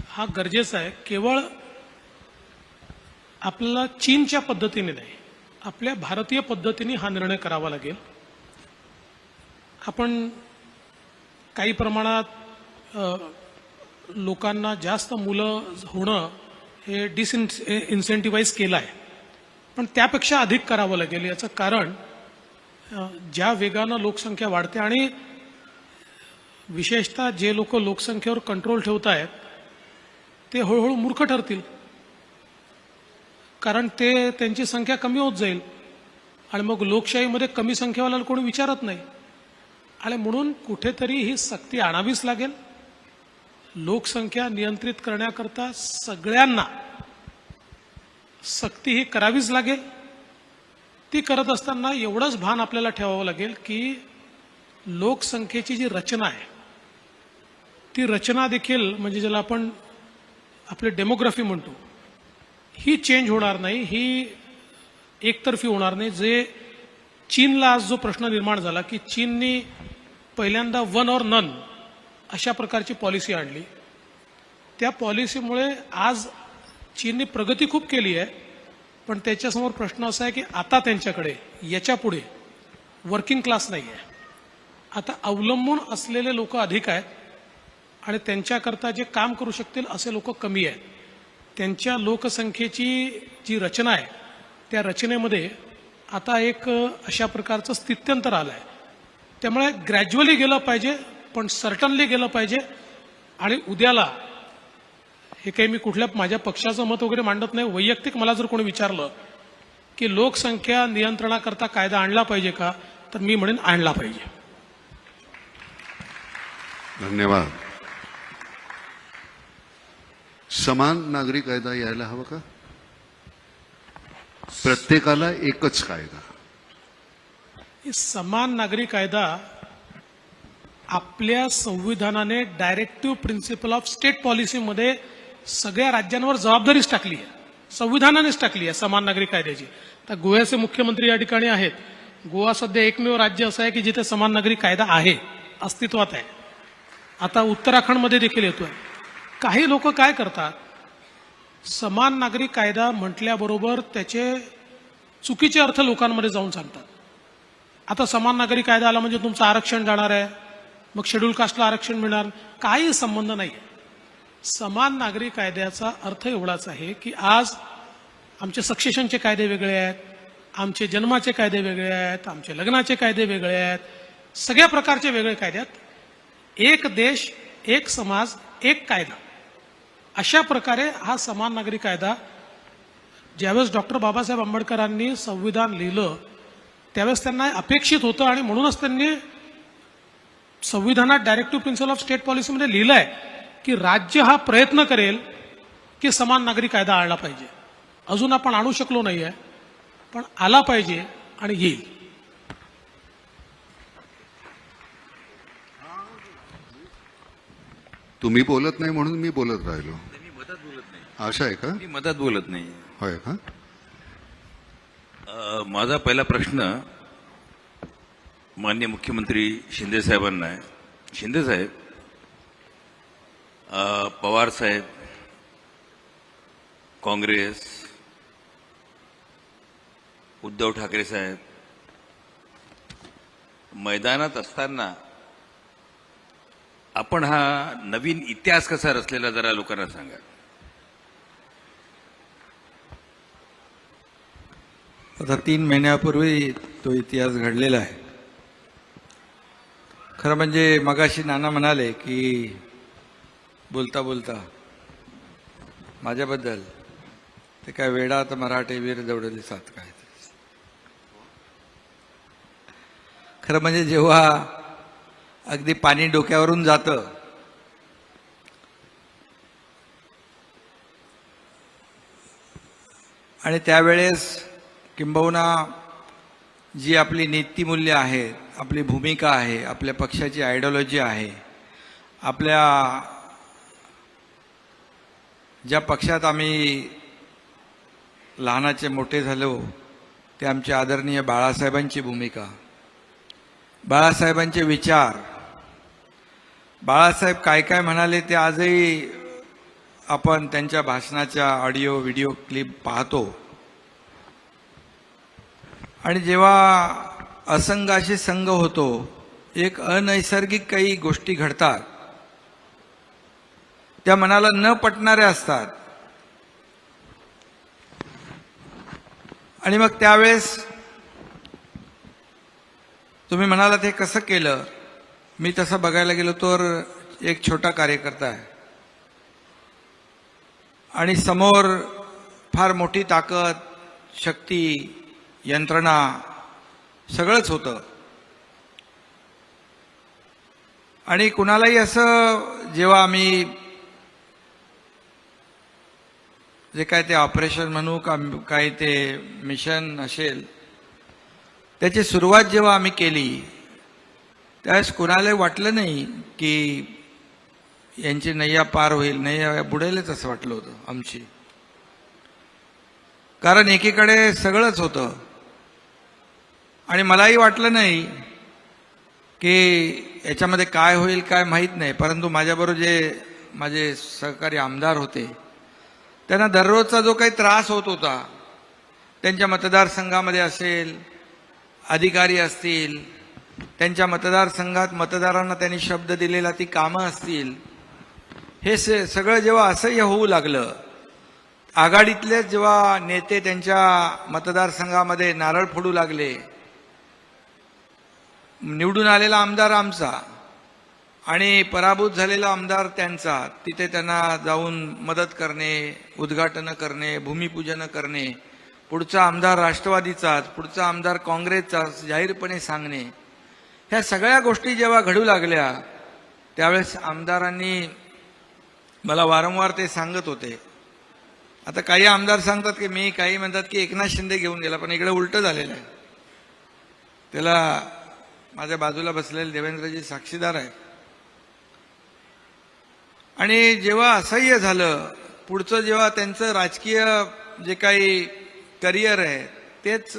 हा गरजेचा आहे. केवळ आपल्याला चीनच्या पद्धतीने नाही, आपल्या भारतीय पद्धतीने हा निर्णय करावा लागेल. आपण काही प्रमाणात लोकांना जास्त मुलं होणं हे इन्सेंटिव्हाइज केलं आहे, पण त्यापेक्षा अधिक करावं लागेल. याचं कारण ज्या वेगानं लोकसंख्या वाढते आणि विशेषतः जे लोक लोकसंख्येवर कंट्रोल ठेवत आहेत ते हळूहळू मूर्ख ठरतील, कारण ते त्यांची संख्या कमी होत जाईल आणि मग लोकशाहीमध्ये कमी संख्येवाल्याला कोणी विचारत नाही. आणि म्हणून कुठेतरी ही सक्ती आणावीच लागेल. लोकसंख्या नियंत्रित करण्याकरता सगळ्यांना सक्ती ही करावीच लागेल. ती करत असताना एवढंच भान आपल्याला ठेवावं लागेल की लोकसंख्येची जी रचना आहे ती रचना देखील, म्हणजे ज्याला आपण आपली डेमोग्राफी म्हणतो, ही चेंज होणार नाही, ही एकतर्फी होणार नाही. जे चीनला आज जो प्रश्न निर्माण झाला की चीननी पहिल्यांदा वन और नन अशा प्रकारची पॉलिसी आणली, त्या पॉलिसीमुळे आज चीनने प्रगती खूप केली आहे, पण त्याच्यासमोर प्रश्न असा आहे की आता त्यांच्याकडे याच्या पुढे वर्किंग क्लास नाही आहे. आता अवलंबून असलेले लोक अधिक आहेत आणि त्यांच्याकरता जे काम करू शकतील असे लोक कमी आहेत. त्यांच्या लोकसंख्येची जी रचना आहे त्या रचनेमध्ये आता एक अशा प्रकारचं स्थित्यंतर आलं आहे. त्यामुळे ग्रॅज्युअली गेलं पाहिजे, पण सर्टनली गेलं पाहिजे. आणि उद्याला हे काही मी कुठल्या माझ्या पक्षाचं मत वगैरे मांडत नाही, वैयक्तिक मला जर कोणी विचारलं की लोकसंख्या नियंत्रणाकरता कायदा आणला पाहिजे का, तर मी म्हणेन आणला पाहिजे. धन्यवाद. समान नागरी कायदा यायला हवा का? प्रत्येकाला एकच कायदा? समान नागरी कायदा आपल्या संविधानाने डायरेक्टिव्ह प्रिन्सिपल ऑफ स्टेट पॉलिसीमध्ये सगळ्या राज्यांवर जबाबदारीच टाकली आहे, संविधानानेच टाकली आहे समान नागरी कायद्याची. तर गोव्याचे मुख्यमंत्री या ठिकाणी आहेत. गोवा सध्या एकमेव राज्य असं आहे की जिथे समान नागरी कायदा आहे, अस्तित्वात आहे. आता उत्तराखंडमध्ये देखील येतोय. काही लोक काय करतात, समान नागरी कायदा म्हटल्याबरोबर त्याचे चुकीचे अर्थ लोकांमध्ये जाऊन सांगतात. आता समान नागरी कायदा आला म्हणजे तुमचं आरक्षण जाणार आहे, मग शेड्यूल कास्टला आरक्षण मिळणार, काही संबंध नाही. समान नागरी कायद्याचा अर्थ एवढाच आहे की आज आमचे सक्सेशनचे कायदे वेगळे आहेत, आमचे जन्माचे कायदे वेगळे आहेत, आमचे लग्नाचे कायदे वेगळे आहेत, सगळ्या प्रकारचे वेगळे कायदे आहेत. एक देश, एक समाज, एक कायदा, अशा प्रकारे हा समान नागरी कायदा ज्यावेळेस डॉक्टर बाबासाहेब आंबेडकरांनी संविधान लिहिलं त्यावेळेस त्यांना अपेक्षित होतं आणि म्हणूनच त्यांनी संविधानात डायरेक्टिव्ह प्रिन्सिपल ऑफ स्टेट पॉलिसीमध्ये लिहिलंय की राज्य हा प्रयत्न करेल की समान नागरी कायदा आणला पाहिजे. अजून आपण आणू शकलो नाहीये, पण आला पाहिजे आणि येईल. तुम्ही बोलत नाही म्हणून मी बोलत राहिलो. मी मदत बोलत नाही, आशा आहे का? मी मदत बोलत नाही. होय का? माझा पहिला प्रश्न माननीय मुख्यमंत्री शिंदे साहेबांना आहे. शिंदे साहेब, पवार साहेब, काँग्रेस, उद्धव ठाकरे साहेब मैदानात असताना आपण हा नवीन इतिहास कसा रचलेला जरा लोकांना सांगा. आता 3 महिन्यापूर्वी तो इतिहास घडलेला आहे. खरं म्हणजे मगाशी नाना म्हणाले की बोलता बोलता माझ्याबद्दल ते काय वेडात मराठे वीर दौडले सात काय. खरं म्हणजे जेव्हा अगदी पाणी डोक्यावरून जातं आणि त्यावेळेस किंबहुना जी आपली नीतिमूल्य आहेत, आपली भूमिका आहे, आपल्या पक्षाची आयडिओलॉजी आहे, आपल्या ज्या पक्षात आम्ही लहानाचे मोठे झालो ते आमचे आदरणीय बाळासाहेबांची भूमिका, बाळासाहेबांचे विचार, बाळासाहेब काय काय म्हणाले ते आजही आपण त्यांच्या भाषणाच्या ऑडिओ व्हिडिओ क्लिप पाहतो. आणि जेव्हा असंगाशी संघ होतो, एक अनैसर्गिक काही गोष्टी घडतात, त्या मनाला न पटणाऱ्या असतात. आणि मग त्यावेळेस तुम्ही म्हणालात हे कसं केलं. मी तसं बघायला गेलो तर एक छोटा कार्यकर्ता आहे आणि समोर फार मोठी ताकद, शक्ती, यंत्रणा सगळंच होतं. आणि कुणालाही असं जेव्हा आम्ही जे काय ते ऑपरेशन म्हणू का काय ते मिशन असेल, त्याची सुरुवात जेव्हा आम्ही केली त्यावेळेस कुणालाही वाटलं नाही की यांची नैया पार होईल, नैया बुडेलच असं वाटलं होतं आमची. कारण एकीकडे सगळंच होतं आणि मलाही वाटलं नाही की याच्यामध्ये काय होईल काय माहीत नाही. परंतु माझ्याबरोबर जे माझे सहकारी आमदार होते त्यांना दररोजचा जो काही त्रास होत होता, त्यांच्या मतदारसंघामध्ये असेल, अधिकारी असतील, त्यांच्या मतदारसंघात मतदारांना त्यांनी शब्द दिलेला ती कामं असतील, हे सगळं जेव्हा असह्य होऊ लागलं, आघाडीतले जेव्हा नेते त्यांच्या मतदारसंघामध्ये नारळ फोडू लागले, निवडून आलेला आमदार आमचा आणि पराभूत झालेला आमदार त्यांचा, तिथे त्यांना जाऊन मदत करणे, उद्घाटनं करणे, भूमिपूजन करणे, पुढचा आमदार राष्ट्रवादीचाच, पुढचा आमदार काँग्रेसचाच जाहीरपणे सांगणे, ह्या सगळ्या गोष्टी जेव्हा घडू लागल्या त्यावेळेस आमदारांनी मला वारंवार ते सांगत होते. आता काही आमदार सांगतात की मी, काही म्हणतात की एकनाथ शिंदे घेऊन गेला, पण इकडे उलटं झालेलं आहे. त्याला माझ्या बाजूला बसलेले देवेंद्रजी साक्षीदार आहे. आणि जेव्हा असह्य झालं, पुढचं जेव्हा त्यांचं राजकीय जे काही करिअर आहे तेच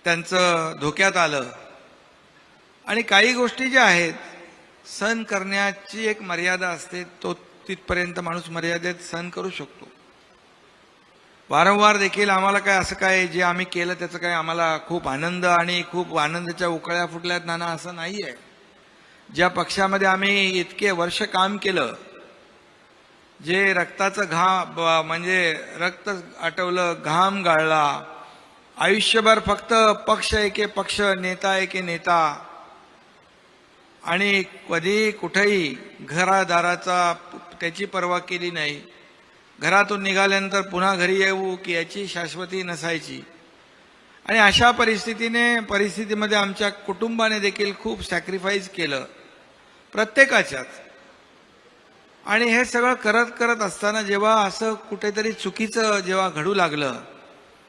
त्यांचं धोक्यात आलं. आणि काही गोष्टी ज्या आहेत, सहन करण्याची एक मर्यादा असते, तो तिथपर्यंत माणूस मर्यादेत सहन करू शकतो. वारंवार देखील आम्हाला काय असं काय जे आम्ही केलं त्याचं काय आम्हाला खूप आनंद आणि खूप आनंदाच्या उकळ्या फुटल्यात नाना असं नाही आहे. ज्या पक्षामध्ये आम्ही इतके वर्ष काम केलं, जे रक्ताचं म्हणजे रक्त आटवलं, घाम गाळला, आयुष्यभर फक्त पक्ष एके पक्ष, नेता एके नेता, आणि कधी कुठेही घरादाराचा त्याची पर्वा केली नाही. घरातून निघाल्यानंतर पुन्हा घरी येऊ की याची शाश्वती नसायची. आणि अशा परिस्थितीमध्ये आमच्या कुटुंबाने देखील खूप सॅक्रिफाईस केलं, प्रत्येकाच्याच. आणि हे सगळं करत असताना जेव्हा असं कुठेतरी चुकीचं जेव्हा घडू लागलं,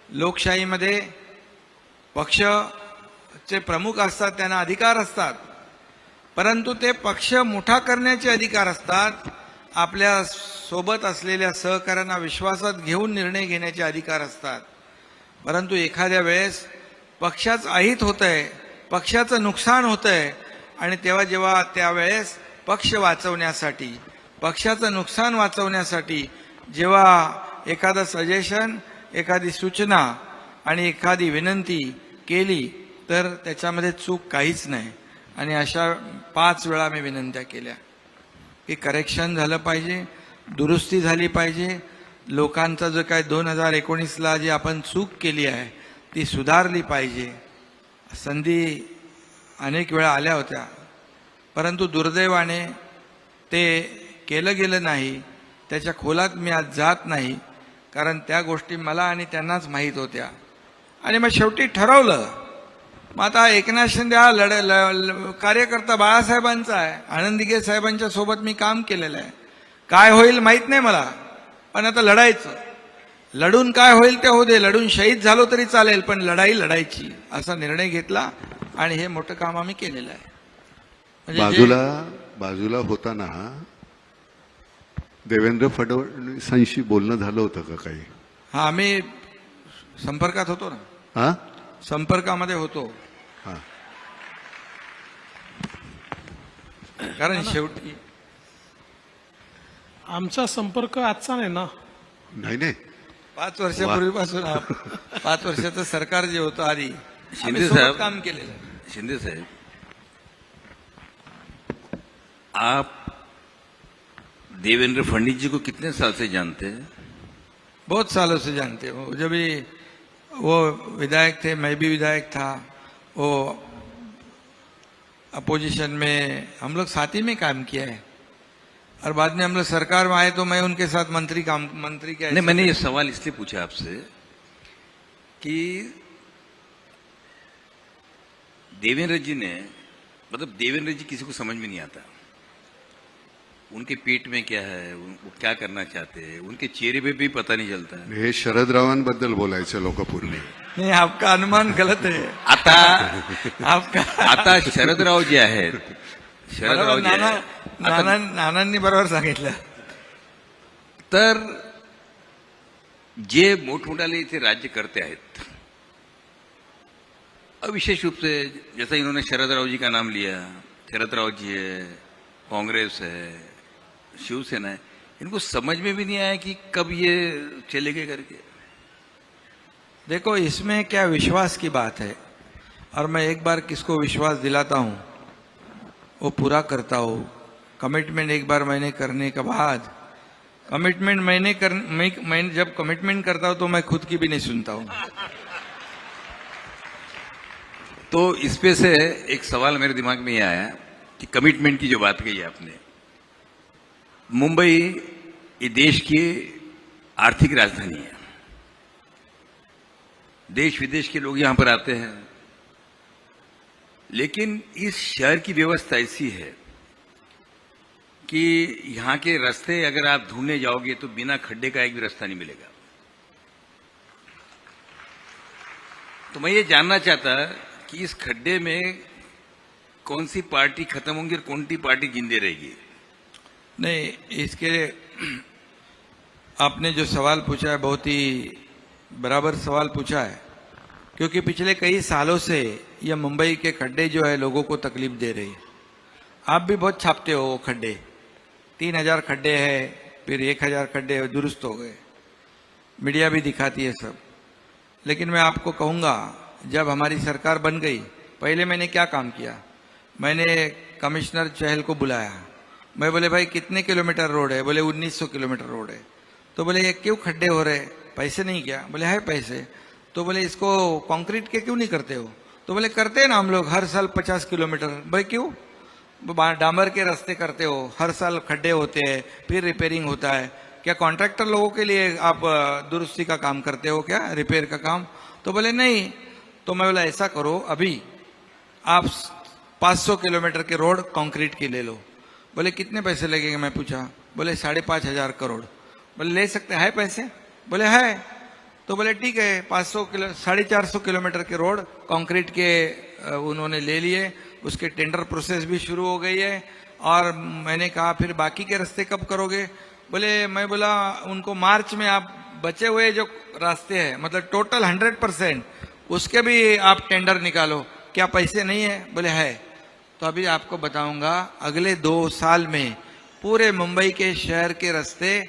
लोकशाहीमध्ये पक्षचे प्रमुख असतात, त्यांना अधिकार असतात, परंतु ते पक्ष मोठा करण्याचे अधिकार असतात. आपल्या सोबत असलेल्या सहकाऱ्यांना विश्वासात घेऊन निर्णय घेण्याचे अधिकार असतात. परंतु एखाद्या वेळेस पक्षाचं अहित होतंय, पक्षाचं नुकसान होतंय, आणि जेव्हा त्यावेळेस पक्ष वाचवण्यासाठी, पक्षाचं नुकसान वाचवण्यासाठी जेव्हा एखादं सजेशन, एखादी सूचना आणि एखादी विनंती केली तर त्याच्यामध्ये चूक काहीच नाही. आणि अशा 5 वेळा मी विनंत्या केल्या की करेक्शन झालं पाहिजे, दुरुस्ती झाली पाहिजे, लोकांचा जो काय 2019ला जी आपण चूक केली आहे ती सुधारली पाहिजे. संधी अनेक वेळा आल्या होत्या, परंतु दुर्दैवाने ते केलं गेलं नाही. त्याच्या खोलात मी आज जात नाही, कारण त्या गोष्टी मला आणि त्यांनाच माहीत होत्या. आणि मग शेवटी ठरवलं, मग आता एकनाथ शिंदे हा कार्यकर्ता बाळासाहेबांचा आहे, आनंद दिघे साहेबांच्या सोबत मी काम केलेलं आहे. काय होईल माहीत नाही मला, पण आता लढायचं. लढून काय होईल ते होऊ दे, लढून शहीद झालो तरी चालेल, पण लढाई लढायची असा निर्णय घेतला आणि हे मोठं काम आम्ही केलेलं आहे. म्हणजे बाजूला होताना देवेंद्र फडणवीसांशी बोलणं झालं होतं का काही? हा, आम्ही संपर्कात होतो ना, हा संपर्कामध्ये होतो. हा कारण शेवटी आमचा संपर्क आजचा नाही ना. नाही 5 वर्षापूर्वीपासून 5 वर्षाचं सरकार जे होतं आधी शिंदे आम्ही सोबत साहेब. काम केलेलं आहे. शिंदे साहब, आप देवेंद्र फडणवीस जी को कितने साल से जानते हैं? बहुत सालों से जानते हो. जब भी वो विधायक थे, मैं भी विधायक था, वो अपोजिशन में हम लोग साथ ही में काम किया है, और बाद में हम लोग सरकार में आए तो मैं उनके साथ मंत्री के नहीं, मैंने ये सवाल इसलिए पूछा आपसे कि देवेंद्र जी ने, मतलब देवेंद्र जी किसी को समझ में नहीं आता, उनके पेट में क्या है, वो क्या करना चाहते हैं, उनके चेहरे पे भी पता नहीं चलता है. हे शरदरावांबद्दल बोलायचं लोकपूर्वी. नहीं, आपका अनुमान गलत है. आता आपका आता शरदराव जे आहेत, शरदराव जे आहेत, आता नानांनी बरोबर सांगितलं. तर जे मोठमोठाले इथे राज्य करते आहेत, विशेष रूप से जैसा इन्होंने शरदराव जी का नाम लिया, शरदराव जी है, कांग्रेस है, शिवसेना है, इनको समझ में भी नहीं आया कि कब ये चलेंगे करके. देखो, इसमें क्या विश्वास की बात है, और मैं एक बार किसको विश्वास दिलाता हूं वो पूरा करता हूं. कमिटमेंट एक बार मैंने करने के बाद, कमिटमेंट मैं जब कमिटमेंट करता हूं तो मैं खुद की भी नहीं सुनता हूं. तो इस पे से एक सवाल मेरे दिमाग में ये आया कि कमिटमेंट की जो बात कही आपने, मुंबई ये देश की आर्थिक राजधानी है, देश विदेश के लोग यहां पर आते हैं, लेकिन इस शहर की व्यवस्था ऐसी है कि यहां के रास्ते अगर आप ढूंढने जाओगे तो बिना खड्डे का एक भी रास्ता नहीं मिलेगा. तो मैं ये जानना चाहता कि इस खड्डे में कौन सी पार्टी खत्म होंगी और कौन सी पार्टी जिंदे रहेगी. नहीं, इसके आपने जो सवाल पूछा है बहुत ही बराबर सवाल पूछा है, क्योंकि पिछले कई सालों से यह मुंबई के खड्डे जो है लोगों को तकलीफ दे रही है. आप भी बहुत छापते हो वो खड्डे, 3000 खड्डे हैं, फिर 1000 खड्डे दुरुस्त हो गए, मीडिया भी दिखाती है सब. लेकिन मैं आपको कहूंगा, जब हमारी सरकार बन गई, पहले मैंने क्या काम किया, मैंने कमिश्नर चहल को बुलाया. मैं बोले, भाई कितने किलोमीटर रोड है? बोले 1900 किलोमीटर रोड है. तो बोले ये क्यों खड्डे हो रहे, पैसे नहीं क्या? बोले है पैसे. तो बोले इसको कंक्रीट के क्यों नहीं करते हो? तो बोले करते हैं ना हम लोग हर साल 50 किलोमीटर. भाई क्यों? डामर के रास्ते करते हो, हर साल खड्डे होते हैं, फिर रिपेयरिंग होता है. क्या कॉन्ट्रैक्टर लोगों के लिए आप दुरुस्ती का काम करते हो क्या, रिपेयर का काम? तो बोले नहीं. तो मैं बोला ऐसा करो, अभी आप 500 किलोमीटर के रोड कंक्रीट के ले लो. बोले कितने पैसे लगेंगे? मैं पूछा. बोले 5,500 करोड़. बोले ले सकते हैं पैसे? बोले है. तो बोले ठीक है, 450 किलोमीटर के रोड कंक्रीट के उन्होंने ले लिए, उसके टेंडर प्रोसेस भी शुरू हो गई है. और मैंने कहा फिर बाकी के रास्ते कब करोगे? बोले, मैं बोला उनको मार्च में आप बचे हुए जो रास्ते हैं, मतलब टोटल 100%, उसके भी आप टेंडर निकालो. क्या पैसे नहीं है? बोले है. तो अभी आपको बताऊंगा, अगले 2 साल में पूरे मुंबई के शहर के रास्ते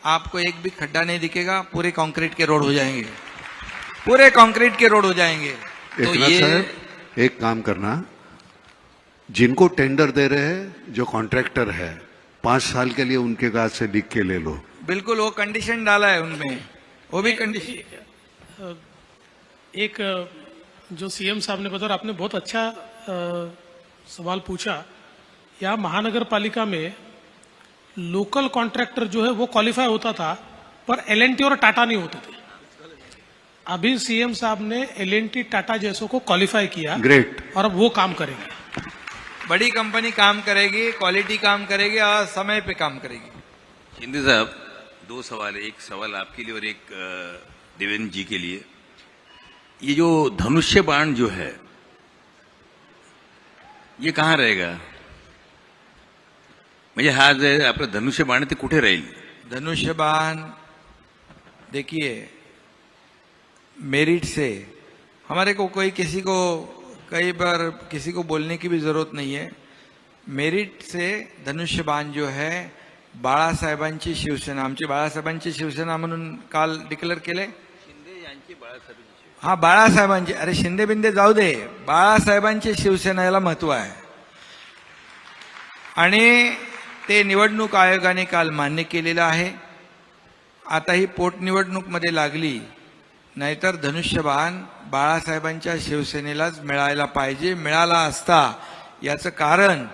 आपको एक भी खड्डा नहीं दिखेगा, पूरे कंक्रीट के रोड हो जाएंगे, पूरे कंक्रीट के रोड हो जाएंगे. तो एकनाथ ये साहब, एक काम करना, जिनको टेंडर दे रहे हैं, जो कॉन्ट्रैक्टर है, 5 साल के लिए उनके कागज से लिख के ले लो. बिल्कुल वो कंडीशन डाला है उनमें, वो भी कंडीशन. एक जो सीएम साहब ने बताया, आपने बहुत अच्छा सवाल पूछा. यहाँ महानगर पालिका में लोकल कॉन्ट्रैक्टर जो है वो क्वालिफाई होता था, पर एलएनटी और टाटा नहीं होते थे. अभी सीएम साहब ने एलएनटी टाटा जैसों को क्वालिफाई किया. ग्रेट. और अब वो काम करेंगे. बड़ी कंपनी काम करेगी, क्वालिटी काम करेगी और समय पे काम करेगी. शिंदे साहब, दो सवाल है, एक सवाल आपके लिए और एक देवेंद्र जी के लिए। ये जो धनुष्य बाण जो है ये कहाँ रहेगा? म्हणजे हा जे आपलं धनुष्य बाण आहे ते कुठे राहील? धनुष्यबाण देखिए, मेरिट से हमारे को कोई किसी को कई बार किसी को बोलने की भी जरूरत नहीं है। मेरिट से धनुष्यबाण जो है बाळासाहेबांची शिवसेना, आमची बाळासाहेबांची शिवसेना म्हणून काल डिक्लेअर केले। हा बाळासाहेबांची, अरे शिंदे बिंदे जाऊ दे, बाळासाहेबांची शिवसेना याला महत्व आहे आणि ते निवडणूक आयोगाने काल मान्य केलेलं आहे। आता ही पोटनिवडणूक मध्ये लागली, नाहीतर धनुष्यबाण बाळासाहेबांच्या शिवसेनेलाच मिळायला पाहिजे, मिळाला असता। याचं कारण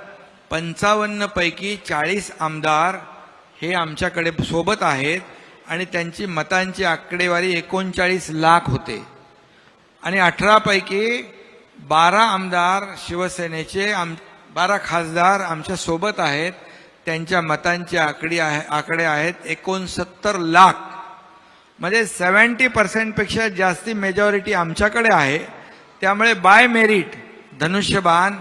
55 पैकी 40 आमदार हे आमच्याकडे सोबत आहेत आणि त्यांची मतांची आकडेवारी 39 लाख होते आणि 18 पैकी 12 आमदार शिवसेनेचे 12 खासदार आमच्या सोबत आहेत, त्यांच्या मतांचे आकडे आहेत 69 लाख। म्हणजे 70% पेक्षा जास्ती मेजॉरिटी आमच्याकडे आहे। त्यामुळे बाय मेरिट धनुष्यबाण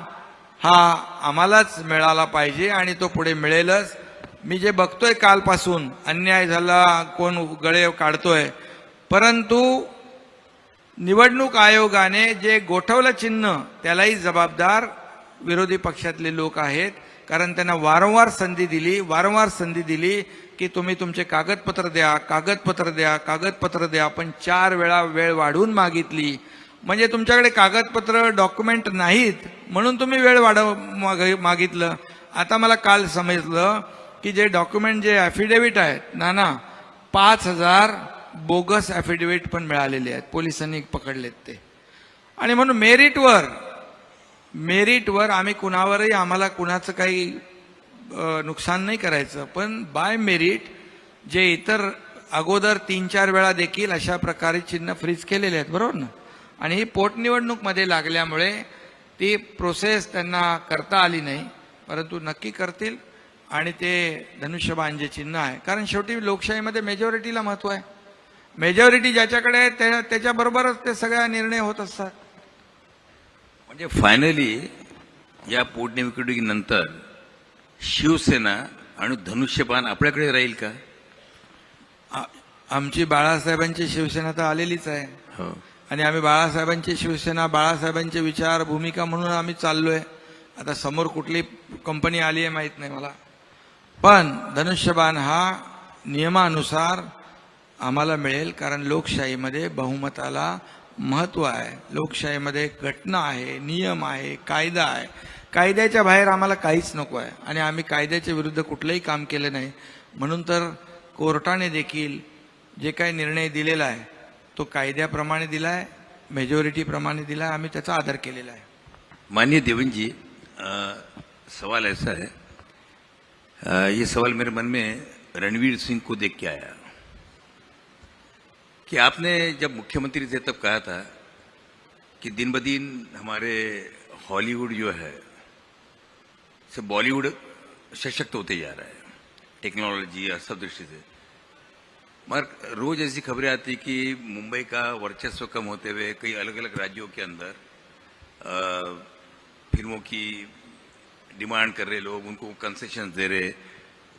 हा आम्हालाच मिळाला पाहिजे आणि तो पुढे मिळेलच। मी जे बघतोय कालपासून अन्याय झाला, कोण गळे काढतोय, परंतु निवडणूक आयोगाने जे गोठवलं चिन्ह त्यालाही जबाबदार विरोधी पक्षातले लोक आहेत, कारण त्यांना वारंवार संधी दिली की तुम्ही तुमचे कागदपत्र द्या, पण 4 वेळा वेळ वाढवून मागितली। म्हणजे तुमच्याकडे कागदपत्र डॉक्युमेंट नाहीत म्हणून तुम्ही वेळ मागितलं। आता मला काल समजलं की जे डॉक्युमेंट जे ॲफिडेव्हिट आहेत ना 5000 बोगस ॲफिडेव्हिट पण मिळालेले आहेत, पोलिसांनी पकडलेत ते। आणि म्हणून मेरिटवर आम्ही कुणावरही, आम्हाला कुणाचं काही नुकसान नाही करायचं, पण बाय मेरिट जे इतर अगोदर 3-4 वेळा देखील अशा प्रकारे चिन्ह फ्रीज केलेले आहेत, बरोबर ना। आणि ही पोटनिवडणूक मध्ये लागल्यामुळे ती प्रोसेस त्यांना करता आली नाही, परंतु नक्की करतील आणि ते धनुष्यबाण जे चिन्ह आहे, कारण शेवटी लोकशाहीमध्ये मेजॉरिटीला महत्व आहे। मेजॉरिटी ज्याच्याकडे आहे त्याच्याबरोबरच ते सगळ्या निर्णय होत असतात। म्हणजे फायनली या पोटनिवडणुकीनंतर शिवसेना आणि धनुष्यबाण आपल्याकडे राहील का? आमची बाळासाहेबांची शिवसेना तर आलेलीच आहे हो, आणि आम्ही बाळासाहेबांची शिवसेना, बाळासाहेबांचे विचार, भूमिका म्हणून आम्ही चाललोय। आता समोर कुठली कंपनी आली आहे माहित नाही मला, पण धनुष्यबाण हा नियमानुसार आम्हाला मिळेल, कारण लोकशाहीमध्ये बहुमताला महत्व आहे। लोकशाहीमध्ये घटना आहे, नियम आहे, कायदा आहे। कायद्याच्या बाहेर आम्हाला काहीच नको आहे आणि आम्ही कायद्याच्या विरुद्ध कुठलंही काम केलं नाही। म्हणून तर कोर्टाने देखील जे काही निर्णय दिलेला आहे तो कायद्याप्रमाणे दिलाय, मेजॉरिटीप्रमाणे दिलाय, आम्ही त्याचा आदर केलेला आहे। माननीय देवेंद्र जी, सवाल ऐसा है, ये सवाल मेरे मन में रणवीर सिंह को देख के आया कि आपने जब मुख्यमंत्री थे तब कहा था कि दिन ब दिन हमारे हॉलीवुड जो है से बॉलीवुड सशक्त होते जा रहा है, टेक्नोलॉजी और सब दृष्टि से। मगर रोज ऐसी खबरें आती कि मुंबई का वर्चस्व कम होते हुए कई अलग अलग राज्यों के अंदर फिल्मों की डिमांड कर रहे लोग, उनको कंसेशन दे रहे,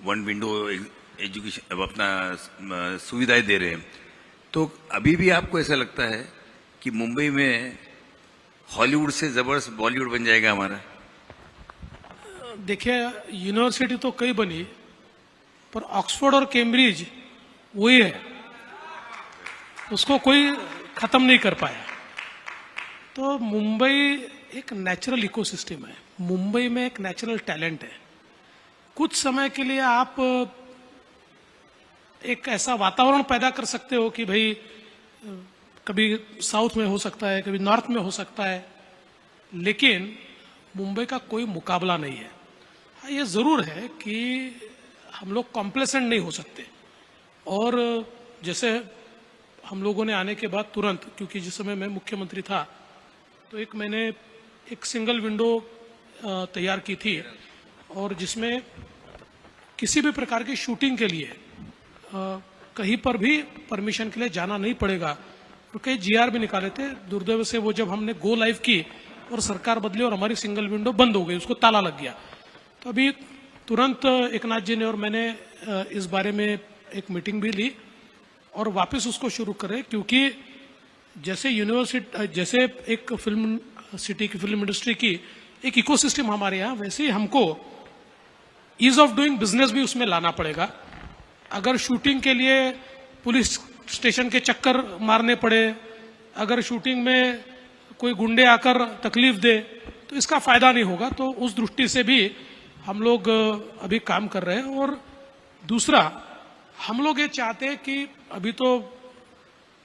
1 विंडो एजुकेशन अपना सुविधाएं दे रहे। तो अभी भी आपको ऐसा लगता है कि मुंबई में हॉलीवुड से जबरदस्त बॉलीवुड बन जाएगा हमारा? देखिए, यूनिवर्सिटी तो कई बनी, पर ऑक्सफोर्ड और कैम्ब्रिज वही है, उसको कोई खत्म नहीं कर पाया। तो मुंबई एक नेचुरल इकोसिस्टम है, मुंबई में एक नेचुरल टैलेंट है। कुछ समय के लिए आप एक ऐसा वातावरण पैदा कर सकते हो कि भाई कभी साउथ में हो सकता है, कभी नॉर्थ में हो सकता है, लेकिन मुंबई का कोई मुकाबला नहीं है। हाँ, ये जरूर है कि हम लोग कॉम्प्लेसेंट नहीं हो सकते। और जैसे हम लोगों ने आने के बाद तुरंत, क्योंकि जिस समय मैं मुख्यमंत्री था तो मैंने एक सिंगल विंडो तैयार की थी, और जिसमें किसी भी प्रकार की शूटिंग के लिए कहीं पर भी परमिशन के लिए जाना नहीं पड़ेगा। और कई जीआर भी निकाले थे। दुर्दैव से वो जब हमने गो लाइव की और सरकार बदली और हमारी सिंगल विंडो बंद हो गई, उसको ताला लग गया। तो अभी तुरंत एकनाथ जी ने और मैंने इस बारे में एक मीटिंग भी ली और वापस उसको शुरू करें, क्योंकि जैसे यूनिवर्सिटी, जैसे एक फिल्म सिटी की, फिल्म इंडस्ट्री की एक इकोसिस्टम हमारे यहाँ, वैसे ही हमको ईज ऑफ डूइंग बिजनेस भी उसमें लाना पड़ेगा। अगर शूटिंग के लिए पुलिस स्टेशन के चक्कर मारने पड़े, अगर शूटिंग में कोई गुंडे आकर तकलीफ दे, तो इसका फायदा नहीं होगा। तो उस दृष्टि से भी हम लोग अभी काम कर रहे हैं। और दूसरा, हम लोग ये चाहते हैं कि अभी तो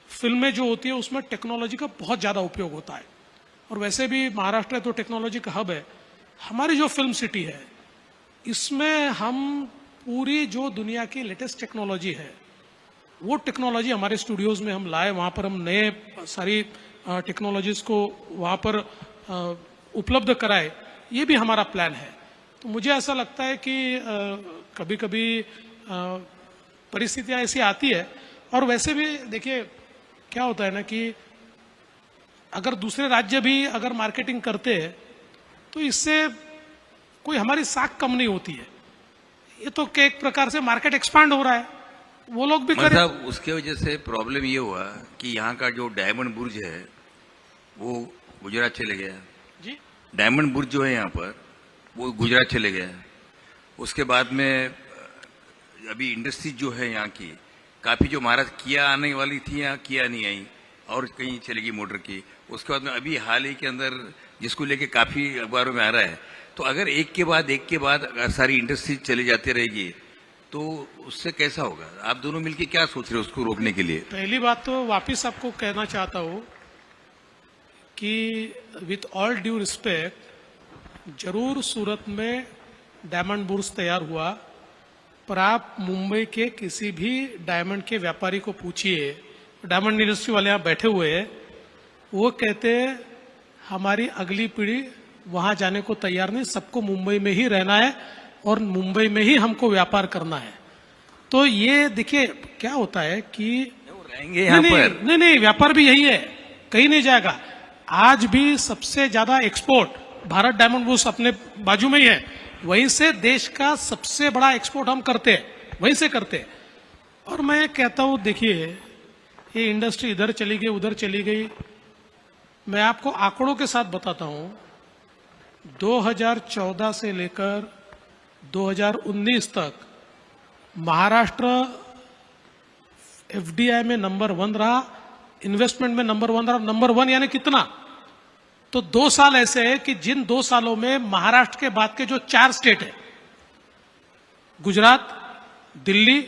फिल्में जो होती है उसमें टेक्नोलॉजी का बहुत ज्यादा उपयोग होता है, और वैसे भी महाराष्ट्र तो टेक्नोलॉजी का हब है। हमारी जो फिल्म सिटी है, इसमें हम पूरी जो दुनिया की लेटेस्ट टेक्नोलॉजी है, वो टेक्नोलॉजी हमारे स्टूडियोज में हम लाए, वहां पर हम नए सारी टेक्नोलॉजीज को वहां पर उपलब्ध कराए, ये भी हमारा प्लान है। तो मुझे ऐसा लगता है कि कभी कभी परिस्थितियां ऐसी आती है। और वैसे भी देखिए क्या होता है ना कि अगर दूसरे राज्य भी अगर मार्केटिंग करते हैं तो इससे कोई हमारी साख कम नहीं होती है। ये तो एक प्रकार से मार्केट एक्सपांड हो रहा है, वो लोग भी करें। मतलब उसके वजह से प्रॉब्लम ये हुआ कि यहाँ का जो डायमंड बुर्ज है वो गुजरात चले गया जी। डायमंड बुर्ज जो है यहाँ पर वो गुजरात चले गया। उसके बाद में अभी इंडस्ट्री जो है यहाँ की काफी, जो महाराष्ट्र किया आने वाली थी यहाँ किया नहीं आई और कहीं चलेगी मोटर की। उसके बाद में अभी हाल ही के अंदर जिसको लेके काफी अखबारों में आ रहा है, तो अगर एक के बाद अगर सारी इंडस्ट्री चली जाती रहेगी तो उससे कैसा होगा? आप दोनों मिलकर क्या सोच रहे हो उसको रोकने के लिए? पहली बात तो वापिस आपको कहना चाहता हूं कि विथ ऑल ड्यू रिस्पेक्ट, जरूर सूरत में डायमंड बुर्ज तैयार हुआ, पर आप मुंबई के किसी भी डायमंड के व्यापारी को पूछिए, डायमंड इंडस्ट्री वाले यहाँ बैठे हुए हैं, वो कहते हैं हमारी अगली पीढ़ी वहां जाने को तैयार नहीं, सबको मुंबई में ही रहना है और मुंबई में ही हमको व्यापार करना है। तो ये देखिए क्या होता है कि रहेंगे यहाँ पर। नहीं, व्यापार भी यही है, कहीं नहीं जाएगा। आज भी सबसे ज्यादा एक्सपोर्ट भारत डायमंड बुर्ज अपने बाजू में ही है, वहीं से देश का सबसे बड़ा एक्सपोर्ट हम करते हैं, वहीं से करते हैं। और मैं कहता हूं देखिए, ये इंडस्ट्री इधर चली गई उधर चली गई, मैं आपको आंकड़ों के साथ बताता हूं। 2014 से लेकर 2019 तक महाराष्ट्र एफडीआई में नंबर 1 रहा, इन्वेस्टमेंट में नंबर 1 रहा। नंबर 1 यानी कितना? तो 2 साल ऐसे है कि जिन 2 सालों में महाराष्ट्र के बाद के जो 4 स्टेट है, गुजरात, दिल्ली,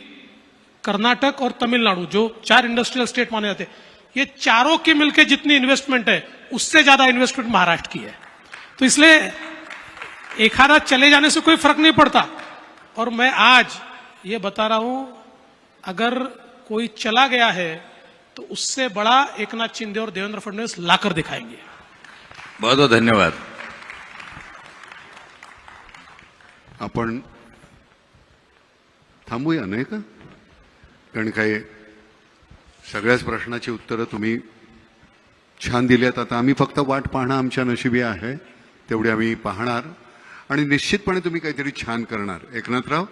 कर्नाटक और तमिलनाडु, जो 4 इंडस्ट्रियल स्टेट माने जाते हैं, ये चारों की मिलकर जितनी इन्वेस्टमेंट है उससे ज्यादा इन्वेस्टमेंट महाराष्ट्र की है। तो इसलिए एक आधा चले जाने से कोई फर्क नहीं पड़ता। और मैं आज ये बता रहा हूं, अगर कोई चला गया है तो उससे बड़ा एकनाथ शिंदे और देवेंद्र फडणवीस लाकर दिखाएंगे। बहुत बहुत धन्यवाद। आपण थांबूया नाही का? कारण काय सगळ्याच प्रश्नाची उत्तरं तुम्ही छान दिल्यात। आता आम्ही फक्त वाट पाहणं आमच्या नशिबी आहे, तेवढी आम्ही पाहणार आणि निश्चितपणे तुम्ही काहीतरी छान करणार। एकनाथराव,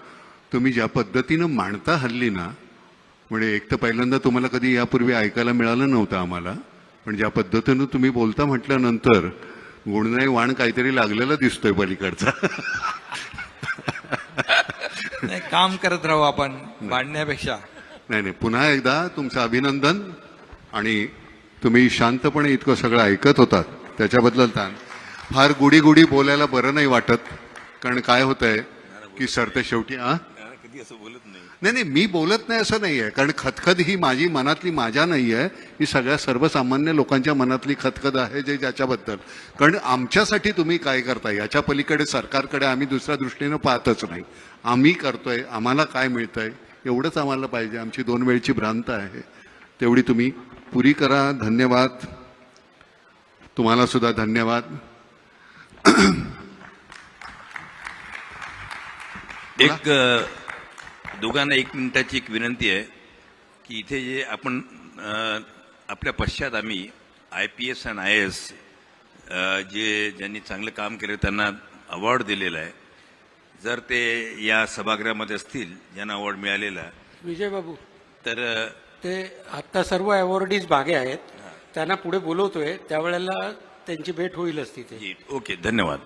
तुम्ही ज्या पद्धतीनं मांडता हल्ली ना, म्हणजे एक तर पहिल्यांदा तुम्हाला कधी यापूर्वी ऐकायला मिळालं नव्हतं आम्हाला, पण ज्या पद्धतीनं तुम्ही बोलता म्हटल्यानंतर गुणनाई वाण काहीतरी लागलेला दिसतोय पलीकडचा। नाही, काम करत राहू आपण भांडण्यापेक्षा। नाही, पुन्हा एकदा तुमचं अभिनंदन। आणि तुम्ही शांतपणे इतकं सगळं ऐकत होतात त्याच्याबद्दल फार गुडी गुडी बोलायला बरं नाही वाटत, कारण काय होतंय की सरते शेवटी कधी असं बोलत नाही। नाही, मी बोलत नाही असं नाहीये, कारण खतखत ही माझी मनातली माझ्या नाहीये, ही सगळ्या सर्वसामान्य लोकांच्या मनातली खतखत आहे जे ज्याच्याबद्दल। कारण आमच्यासाठी तुम्ही काय करताय याच्या पलीकडे सरकारकडे आम्ही दुसऱ्या दृष्टीनं पाहतच नाही। आम्ही करतोय, आम्हाला काय मिळतंय एवढंच आम्हाला पाहिजे। आमची 2 वेळची भ्रांत आहे, तेवढी तुम्ही पुरी करा। धन्यवाद, तुम्हाला सुद्धा धन्यवाद। एक दोघांना 1 मिनिटाची एक विनंती आहे की इथे जे आपण आपल्या पश्चात आम्ही IPS आणि IAS ज्यांनी चांगलं काम केलं त्यांना अवॉर्ड दिलेला आहे. जर ते या सभागृहामध्ये असतील ज्यांना अवॉर्ड मिळालेला विजय बाबू तर ते आता सर्व अवॉर्डीज मागे आहेत त्यांना पुढे बोलवतोय त्यावेळेला त्यांची भेट होईलच तिथे. ओके, धन्यवाद.